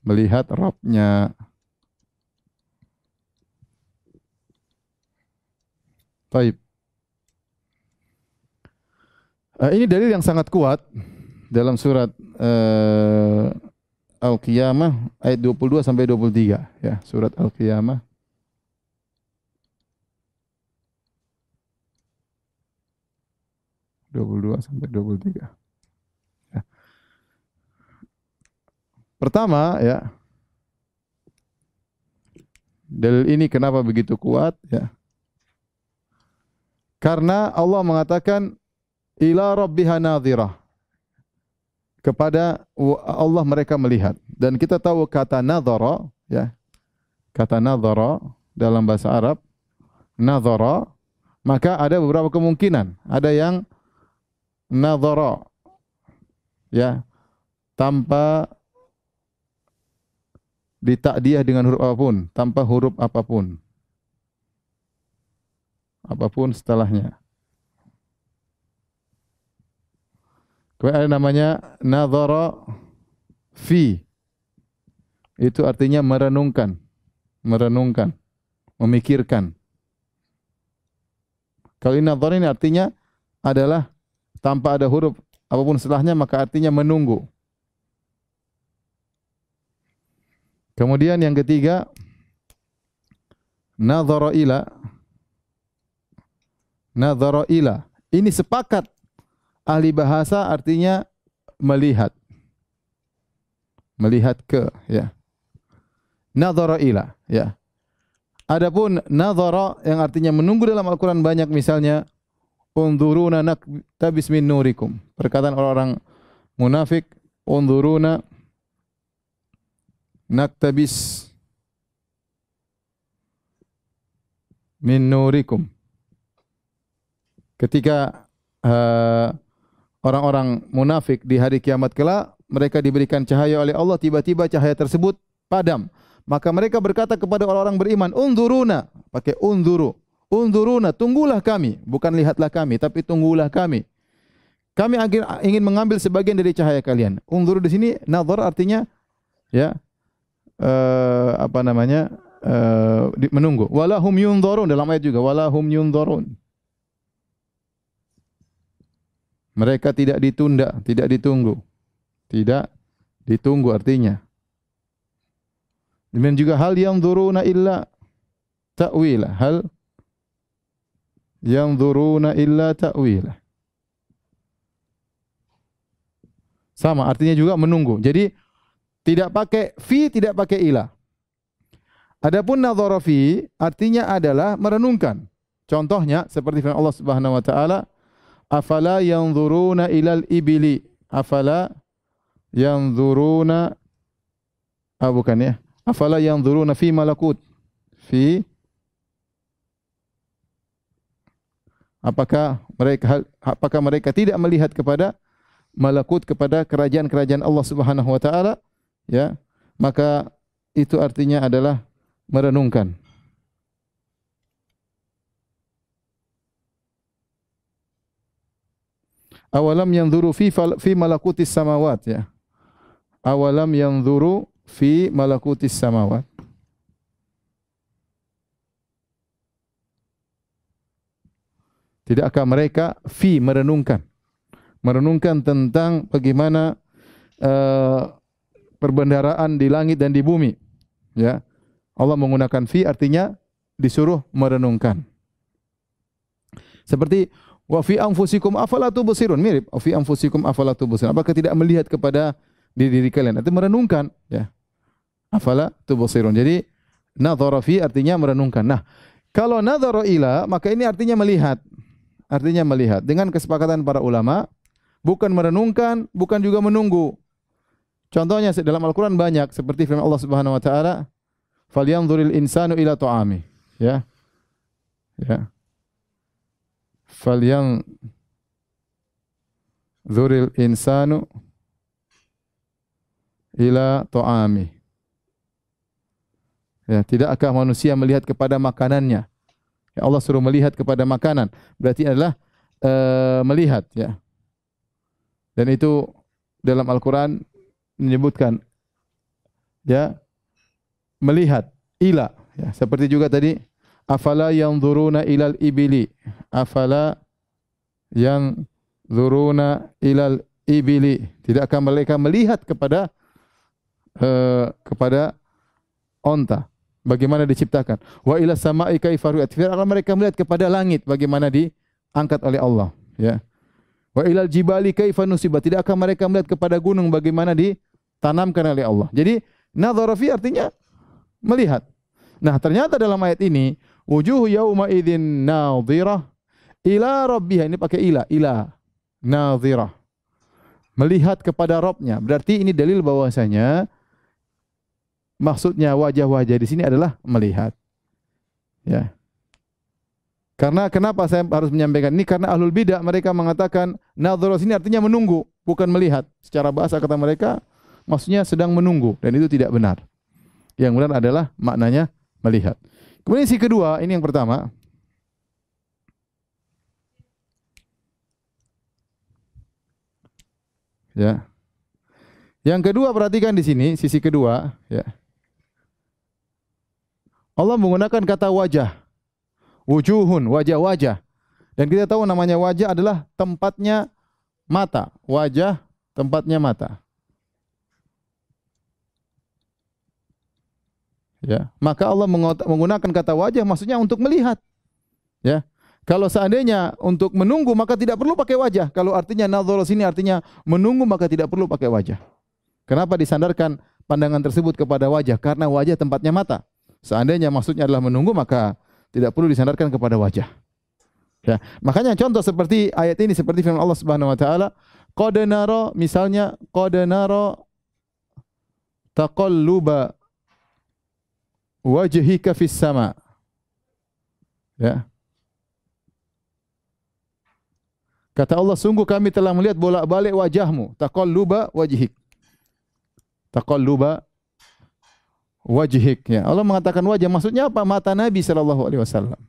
Melihat Robnya. Taib. Ini dalil yang sangat kuat dalam surat Al-Qiyamah ayat 22 sampai 23 ya, surat Al-Qiyamah. (22 sampai 23). Ya. Pertama ya, dalil ini kenapa begitu kuat ya? Karena Allah mengatakan ila rabbiha nadhirah. Kepada Allah mereka melihat. Dan kita tahu kata nadhara ya. Kata nadhara dalam bahasa Arab, nadhara, maka ada beberapa kemungkinan. Ada yang nadhara ya, tanpa ditakdiah dengan huruf apapun, tanpa huruf apapun. Apapun setelahnya. Kemudian ada namanya nadhara fi. Itu artinya merenungkan, memikirkan. Kalau ini nadhara ini artinya adalah tanpa ada huruf apapun setelahnya, maka artinya menunggu. Kemudian yang ketiga, nadhara ila. Nadhara ila. Ini sepakat ahli bahasa artinya melihat. Melihat ke ya. Nadhara ila ya. Adapun nadhara yang artinya menunggu dalam Al-Qur'an banyak, misalnya unzuruna naktabis min nurikum. Perkataan orang-orang munafik, unzuruna naktabis min nurikum. Ketika orang-orang munafik di hari kiamat kelak, mereka diberikan cahaya oleh Allah, tiba-tiba cahaya tersebut padam. Maka mereka berkata kepada orang-orang beriman, unzuruna, pakai unzuru. Unzuruna, tunggulah kami, bukan lihatlah kami, tapi tunggulah kami. Kami ingin mengambil sebagian dari cahaya kalian. Unzuru di sini nazar artinya ya menunggu. Walahum yunzarun, dalam ayat juga walahum yunzarun. Mereka tidak ditunda, tidak ditunggu. Tidak ditunggu artinya. Demikian juga hal yanzuruna illa ta'wila. Hal yanzuruna illa ta'wila. Sama artinya juga menunggu. Jadi tidak pakai fi, tidak pakai ila. Adapun nadhara fi artinya adalah merenungkan. Contohnya seperti firman Allah Subhanahu wa taala, afala yanzuruna ilal ibili. Afala yanzuruna bukan ya. Afala yanzuruna fi malakut. Fi apakah mereka tidak melihat kepada malakut, kepada kerajaan-kerajaan Allah Subhanahu wa taala ya? Maka itu artinya adalah merenungkan. Awalam yanzuru fi malakutis samawat ya. Awalam yanzuru fi malakutis samawat. Tidakkah mereka fi merenungkan tentang bagaimana perbendaharaan di langit dan di bumi ya. Allah menggunakan fi artinya disuruh merenungkan. Seperti wa fi anfusikum afala tubsirun, mirip wa fi anfusikum afala tubsirun. Apakah tidak melihat kepada diri kalian? Itu merenungkan ya. Afala tubsirun. Jadi nadhara fi artinya merenungkan. Nah, kalau nadhara ila maka ini artinya melihat. Artinya melihat. Dengan kesepakatan para ulama, bukan merenungkan, bukan juga menunggu. Contohnya dalam Al-Qur'an banyak seperti firman Allah Subhanahu wa taala, falyanzuril insanu ila ta'ami ya. Ya. Falyanzuril insanu ila ta'ami. Ya, tidakkah manusia melihat kepada makanannya? Ya, Allah suruh melihat kepada makanan, berarti adalah melihat, ya. Dan itu dalam Al-Qur'an menyebutkan, ya, melihat ila, ya. Seperti juga tadi, afala yanzuruna ilal ibili, afala yanzuruna ilal ibili. Tidakkah mereka melihat kepada onta, bagaimana diciptakan? Wa ila sama'i kaifa ru'at. Tidakkah mereka melihat kepada langit, bagaimana diangkat oleh Allah, ya. Wa ilal jibali kaifa nusibat. Tidakkah mereka melihat kepada gunung, bagaimana ditanamkan oleh Allah? Jadi nadhara fi artinya melihat. Nah, ternyata dalam ayat ini wujuh yauma idzin nadhirah ila rabbiha, ini pakai ila nadhirah. Melihat kepada Rabbnya. Berarti ini dalil bahwasanya maksudnya wajah-wajah di sini adalah melihat. Ya. Karena kenapa saya harus menyampaikan ini? Karena ahlul bidah mereka mengatakan nadhara sini artinya menunggu, bukan melihat. Secara bahasa kata mereka maksudnya sedang menunggu, dan itu tidak benar. Yang benar adalah maknanya melihat. Kemudian si kedua, ini yang pertama. Ya. Yang kedua, perhatikan di sini sisi kedua, ya. Allah menggunakan kata wajah. Wujuhun, wajah-wajah. Dan kita tahu namanya wajah adalah tempatnya mata. Wajah tempatnya mata. Ya, maka Allah menggunakan kata wajah maksudnya untuk melihat. Ya. Kalau seandainya untuk menunggu maka tidak perlu pakai wajah. Kalau artinya nadhara sini artinya menunggu maka tidak perlu pakai wajah. Kenapa disandarkan pandangan tersebut kepada wajah? Karena wajah tempatnya mata. Seandainya maksudnya adalah menunggu maka tidak perlu disandarkan kepada wajah. Ya, makanya contoh seperti ayat ini, seperti firman Allah Subhanahu wa taala, qad nara, misalnya qad nara taqalluba wajhika fis sama. Ya. Kata Allah, sungguh kami telah melihat bolak-balik wajahmu, taqalluba wajhik. Taqalluba wajhik, ya. Allah mengatakan wajah, maksudnya apa? Mata Nabi sallallahu alaihi wasallam.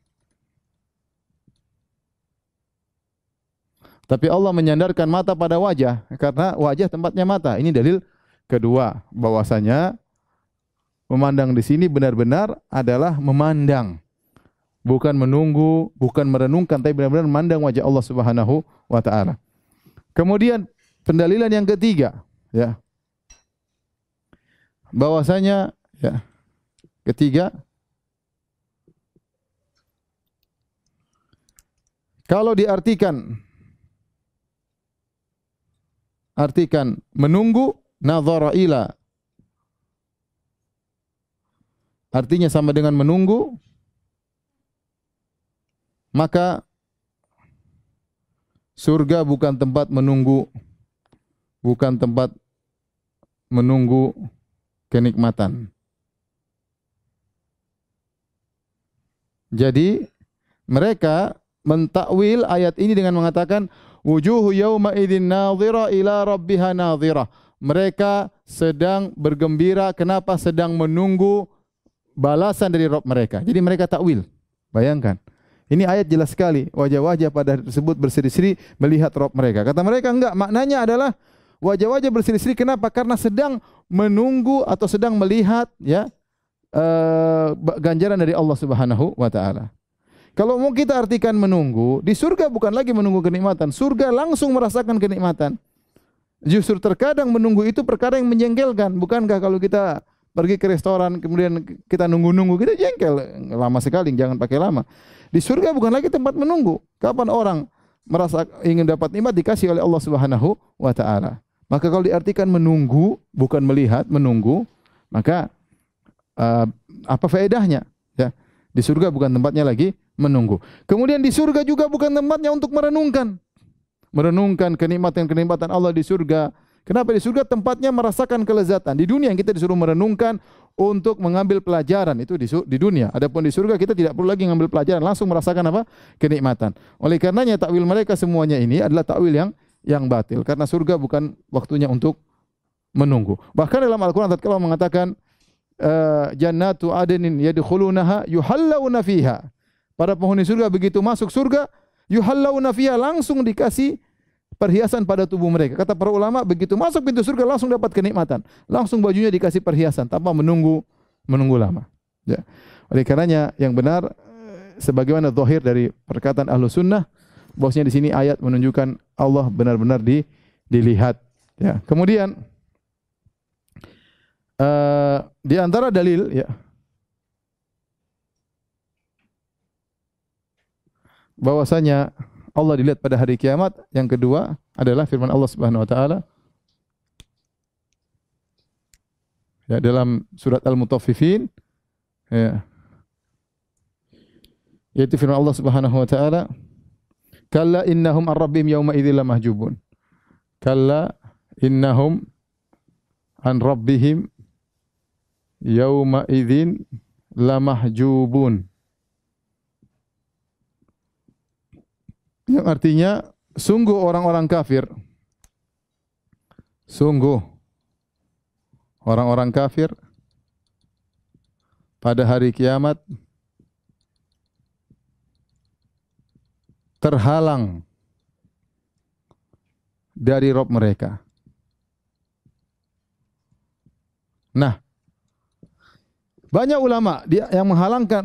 Tapi Allah menyandarkan mata pada wajah karena wajah tempatnya mata. Ini dalil kedua bahwasanya memandang di sini benar-benar adalah memandang. Bukan menunggu, bukan merenungkan, tapi benar-benar memandang wajah Allah Subhanahu wa taala. Kemudian pendalilan yang ketiga, ya. Bahwasanya, ya, ketiga, kalau diartikan menunggu, nadhara ila, artinya sama dengan menunggu, maka surga bukan tempat menunggu, bukan tempat menunggu kenikmatan. Jadi mereka mentakwil ayat ini dengan mengatakan wujuhu yauma idzin nadhira ila rabbiha nadhira. Mereka sedang bergembira, kenapa? Sedang menunggu balasan dari Rabb mereka. Jadi mereka takwil. Bayangkan. Ini ayat jelas sekali, wajah-wajah pada tersebut berseri-seri melihat Rabb mereka. Kata mereka enggak, maknanya adalah wajah-wajah berseri-seri, kenapa? Karena sedang menunggu atau sedang melihat, ya, ganjaran dari Allah Subhanahu wa taala. Kalau mau kita artikan menunggu, di surga bukan lagi menunggu kenikmatan, surga langsung merasakan kenikmatan. Justru terkadang menunggu itu perkara yang menjengkelkan. Bukankah kalau kita pergi ke restoran kemudian kita nunggu-nunggu, kita jengkel, lama sekali, jangan pakai lama. Di surga bukan lagi tempat menunggu. Kapan orang merasa ingin dapat nikmat dikasih oleh Allah Subhanahu wa taala. Maka kalau diartikan menunggu bukan melihat, menunggu, maka apa faedahnya? Ya, di surga bukan tempatnya lagi menunggu. Kemudian di surga juga bukan tempatnya untuk merenungkan kenikmatan-kenikmatan Allah di surga. Kenapa? Di surga tempatnya merasakan kelezatan. Di dunia yang kita disuruh merenungkan untuk mengambil pelajaran, itu di dunia. Adapun di surga kita tidak perlu lagi mengambil pelajaran, langsung merasakan apa? Kenikmatan. Oleh karenanya takwil mereka semuanya ini adalah takwil yang batil, karena surga bukan waktunya untuk menunggu. Bahkan dalam Al-Qur'an tatkala mengatakan jannatu adnin yadkhulunaha yuhallawna fiha. Para penghuni surga begitu masuk surga, yuhallawna fiha, langsung dikasih perhiasan pada tubuh mereka. Kata para ulama, begitu masuk pintu surga langsung dapat kenikmatan. Langsung bajunya dikasih perhiasan tanpa menunggu lama. Ya. Oleh karenanya yang benar sebagaimana zahir dari perkataan Ahlus Sunnah, bahwasanya di sini ayat menunjukkan Allah benar-benar dilihat. Ya. Kemudian di antara dalil, ya, bahwasanya Allah dilihat pada hari kiamat, yang kedua adalah firman Allah Subhanahu wa taala ya dalam surat Al-Mutaffifin, ya, yaitu firman Allah Subhanahu wa taala, kalla innahum ar-rabbihim yawma idzil lamahjubun. Kalla innahum an rabbihim yawma idzin lamahjubun. Yang artinya sungguh orang-orang kafir pada hari kiamat terhalang dari Rabb mereka. Nah, banyak ulama yang menghalangkan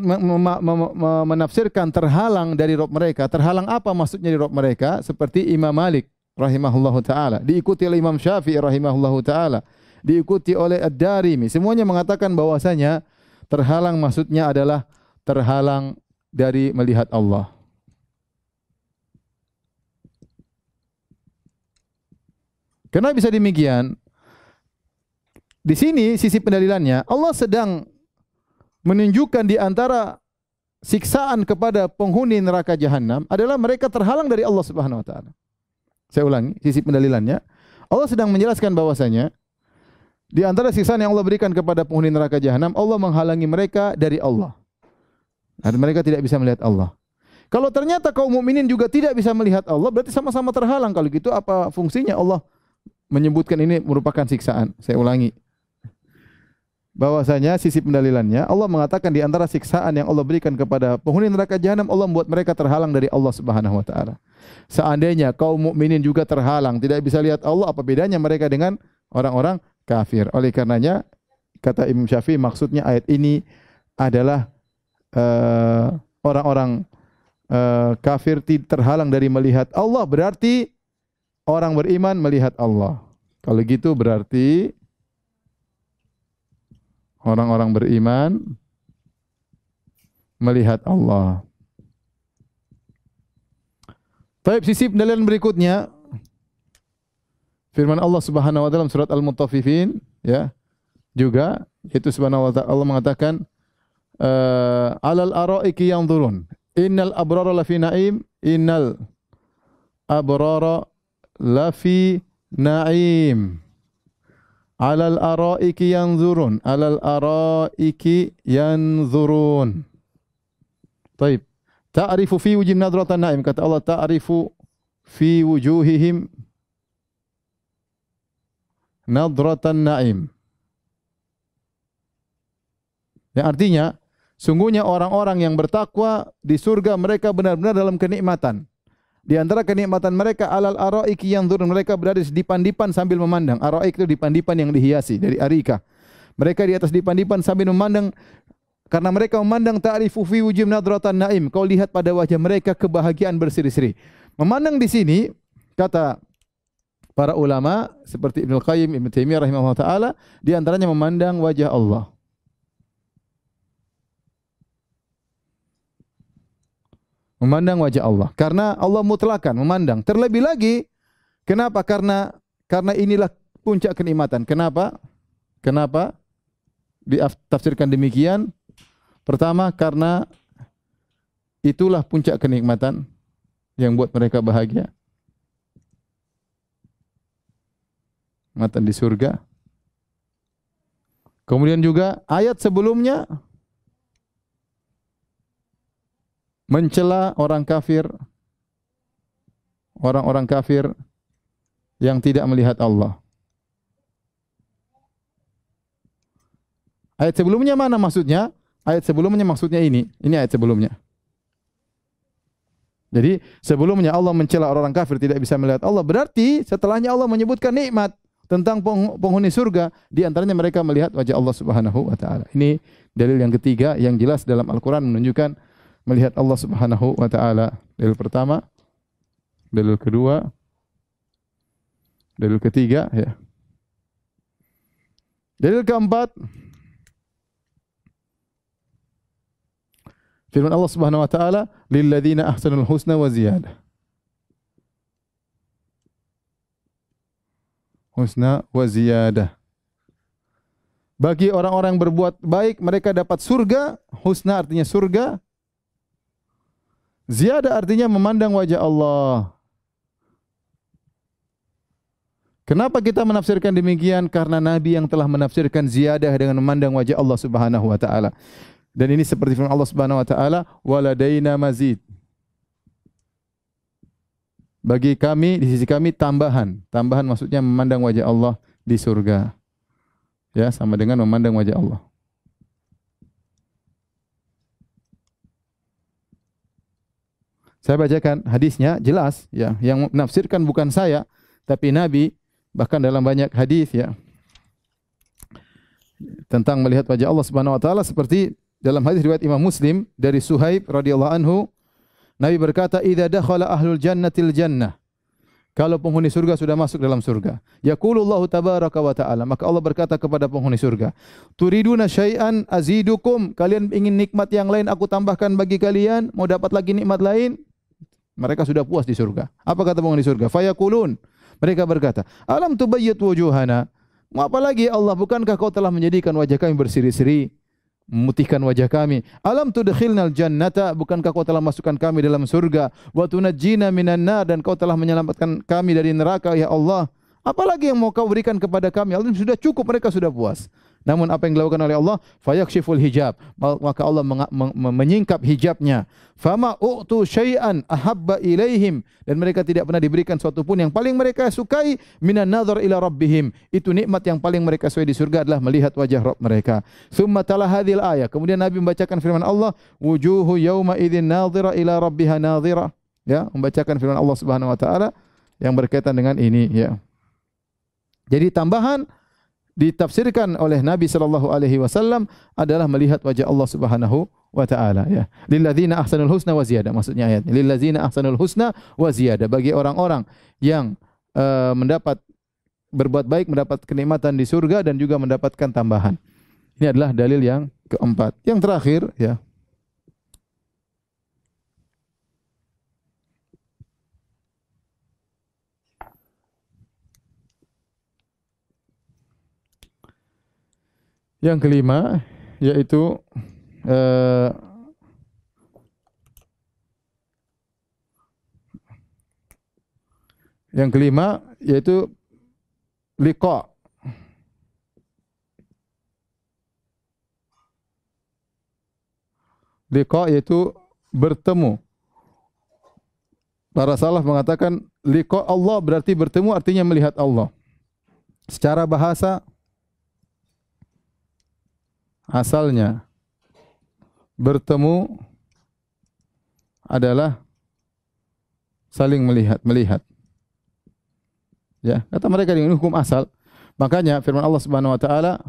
menafsirkan terhalang dari Rabb mereka. Terhalang apa maksudnya dari Rabb mereka? Seperti Imam Malik rahimahullahu taala, diikuti oleh Imam Syafi'i rahimahullahu taala, diikuti oleh Ad-Darimi. Semuanya mengatakan bahwasanya terhalang maksudnya adalah terhalang dari melihat Allah. Kenapa bisa demikian? Di sini sisi pendalilannya, Allah sedang menunjukkan di antara siksaan kepada penghuni neraka jahanam adalah mereka terhalang dari Allah Subhanahu wa taala. Saya ulangi, sisi pendalilannya, Allah sedang menjelaskan bahwasanya di antara siksaan yang Allah berikan kepada penghuni neraka jahanam, Allah menghalangi mereka dari Allah. Dan mereka tidak bisa melihat Allah. Kalau ternyata kaum mukminin juga tidak bisa melihat Allah, berarti sama-sama terhalang. Kalau gitu apa fungsinya Allah menyebutkan ini merupakan siksaan? Saya ulangi, bahwasanya sisi pendalilannya Allah mengatakan di antara siksaan yang Allah berikan kepada penghuni neraka jahanam, Allah membuat mereka terhalang dari Allah Subhanahu wa taala. Seandainya kaum mukminin juga terhalang, tidak bisa lihat Allah, apa bedanya mereka dengan orang-orang kafir? Oleh karenanya kata Imam Syafi'i, maksudnya ayat ini adalah orang-orang kafir terhalang dari melihat Allah, berarti orang beriman melihat Allah. Kalau gitu berarti orang-orang beriman melihat Allah. Baik, sisi pendalilan berikutnya firman Allah Subhanahu wa taala dalam surat Al-Mutaffifin, ya, juga itu Subhanahu wa taala Allah mengatakan alal araiki yanzurun innal abrara lafi na'im innal abrara lafi na'im alal araiki yanzurun Taib, ta'rifu fi wujuhihim nadratan na'im, kata Allah ta'rifu fi wujuhihim nadratan na'im, yang artinya sungguhnya orang-orang yang bertakwa di surga mereka benar-benar dalam kenikmatan. Di antara kenikmatan mereka alal araiki yanzurun, mereka berada di dipan-dipan sambil memandang. Araik itu dipan-dipan yang dihiasi dari arika. Mereka di atas dipan-dipan sambil memandang, karena mereka memandang ta'rifu fi wujuhihim nadratan na'im. Kau lihat pada wajah mereka kebahagiaan berseri-seri. Memandang di sini kata para ulama seperti Ibnu Qayyim, Ibnu Taimiyah rahimahullah taala, di antaranya memandang wajah Allah. Memandang wajah Allah, karena Allah mutlakan memandang. Terlebih lagi, kenapa? Karena inilah puncak kenikmatan. Kenapa? Kenapa ditafsirkan demikian? Pertama, karena itulah puncak kenikmatan yang buat mereka bahagia. Kenikmatan di surga. Kemudian juga ayat sebelumnya mencela orang kafir, orang-orang kafir yang tidak melihat Allah. Ayat sebelumnya mana maksudnya? Ayat sebelumnya maksudnya ini. Ini ayat sebelumnya. Jadi sebelumnya Allah mencela orang kafir tidak bisa melihat Allah. Berarti setelahnya Allah menyebutkan nikmat tentang penghuni surga. Di antaranya mereka melihat wajah Allah Subhanahu wa taala. Ini dalil yang ketiga yang jelas dalam Al-Qur'an menunjukkan melihat Allah Subhanahu wa taala. Dalil pertama, dalil kedua, dalil ketiga ya. Dalil keempat, firman Allah Subhanahu wa taala, "Lilladzina ahsanul husna wa ziyadah." Husna wa ziyadah. Bagi orang-orang berbuat baik mereka dapat surga. Husna artinya surga. Ziyadah artinya memandang wajah Allah. Kenapa kita menafsirkan demikian? Karena Nabi yang telah menafsirkan ziyadah dengan memandang wajah Allah Subhanahu wa taala. Dan ini seperti firman Allah Subhanahu wa taala, "Waladaina mazid." Bagi kami di sisi kami tambahan. Tambahan maksudnya memandang wajah Allah di surga. Ya, sama dengan memandang wajah Allah. Saya bacakan hadisnya jelas ya, yang menafsirkan bukan saya tapi Nabi. Bahkan dalam banyak hadis ya tentang melihat wajah Allah Subhanahu wa taala, seperti dalam hadis riwayat Imam Muslim dari Suhaib radhiyallahu anhu, Nabi berkata, "Idza dakhala ahlul jannatil jannah." Kalau penghuni surga sudah masuk dalam surga, yaqulullahu tabaraka wa taala, maka Allah berkata kepada penghuni surga, "Turiduna syai'an azidukum?" Kalian ingin nikmat yang lain aku tambahkan bagi kalian? Mau dapat lagi nikmat lain? Mereka sudah puas di surga. Apa kata penghuni surga? Fayaqulun, mereka berkata, "Alam tubayyit wujuhana?" Mau apa lagi Allah? Bukankah kau telah menjadikan wajah kami berseri-seri, memutihkan wajah kami? Alam tudkhilnal jannata? Bukankah kau telah masukkan kami dalam surga? Wa tunajjina minan nar? Dan kau telah menyelamatkan kami dari neraka, ya Allah. Apalagi yang mau kau berikan kepada kami? Allah sudah cukup, mereka sudah puas. Namun apa yang dilakukan oleh Allah? Fayakshiful hijab. Maka Allah menyingkap hijabnya. Fama u'tu syai'an ahabba ilaihim. Dan mereka tidak pernah diberikan suatu pun yang paling mereka sukai minan nazar ila rabbihim. Itu nikmat yang paling mereka sukai di surga adalah melihat wajah Rabb mereka. Tsumma tala hadhil ayah. Kemudian Nabi membacakan firman Allah, wujuhu yauma idzin nadhira ila rabbiha nadhira. Ya, membacakan firman Allah Subhanahu wa taala yang berkaitan dengan ini ya. Jadi tambahan ditafsirkan oleh Nabi sallallahu alaihi wasallam adalah melihat wajah Allah Subhanahu wa taala ya. Lilladzina ahsanul husna wa ziyadah, maksudnya ayat. Lilladzina ahsanul husna wa ziyadah, bagi orang-orang yang mendapat berbuat baik mendapat kenikmatan di surga dan juga mendapatkan tambahan. Ini adalah dalil yang keempat. Yang terakhir ya. Yang kelima yaitu liqa. Liqa yaitu bertemu. Para salaf mengatakan liqa Allah berarti bertemu, artinya melihat Allah. Secara bahasa asalnya bertemu adalah saling melihat. Ya, kata mereka dengan hukum asal. Makanya firman Allah Subhanahu wa taala,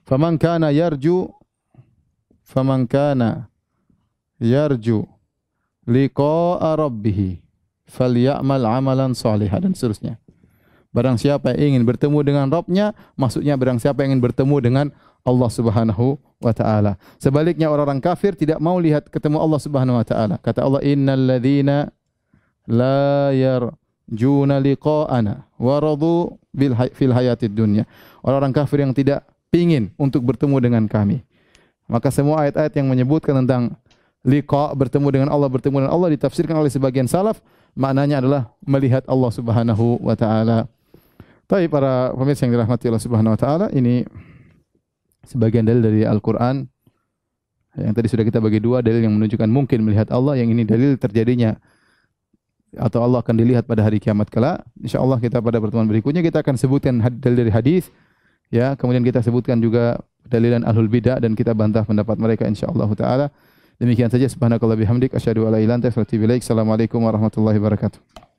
faman kana yarju liqa'a rabbih falyamal amalan shalihan, dan seterusnya. Barang siapa yang ingin bertemu dengan Rabb-nya, maksudnya barang siapa yang ingin bertemu dengan Allah Subhanahu wa taala. Sebaliknya orang-orang kafir tidak mau lihat ketemu Allah Subhanahu wa taala. Kata Allah, "Innal ladzina la yarjuna liqa'ana wa radu fil hayatid dunya." Orang-orang kafir yang tidak ingin untuk bertemu dengan kami. Maka semua ayat-ayat yang menyebutkan tentang liqa, bertemu dengan Allah ditafsirkan oleh sebagian salaf, maknanya adalah melihat Allah Subhanahu wa taala. Tapi para pemirsa yang dirahmati Allah Subhanahu wa taala, ini sebagian dalil dari Al-Qur'an. Yang tadi sudah kita bagi dua, dalil yang menunjukkan mungkin melihat Allah, yang ini dalil terjadinya atau Allah akan dilihat pada hari kiamat kelak. Insyaallah kita pada pertemuan berikutnya kita akan sebutkan dalil dari hadis Ya, kemudian kita sebutkan juga dalilan ahlul bidah dan kita bantah pendapat mereka insyaallah taala. Demikian saja, subhanakallah bihamdik asyhadu an la ilaha illa anta astaghfiruka wa atubu ilaik. Assalamualaikum warahmatullahi wabarakatuh.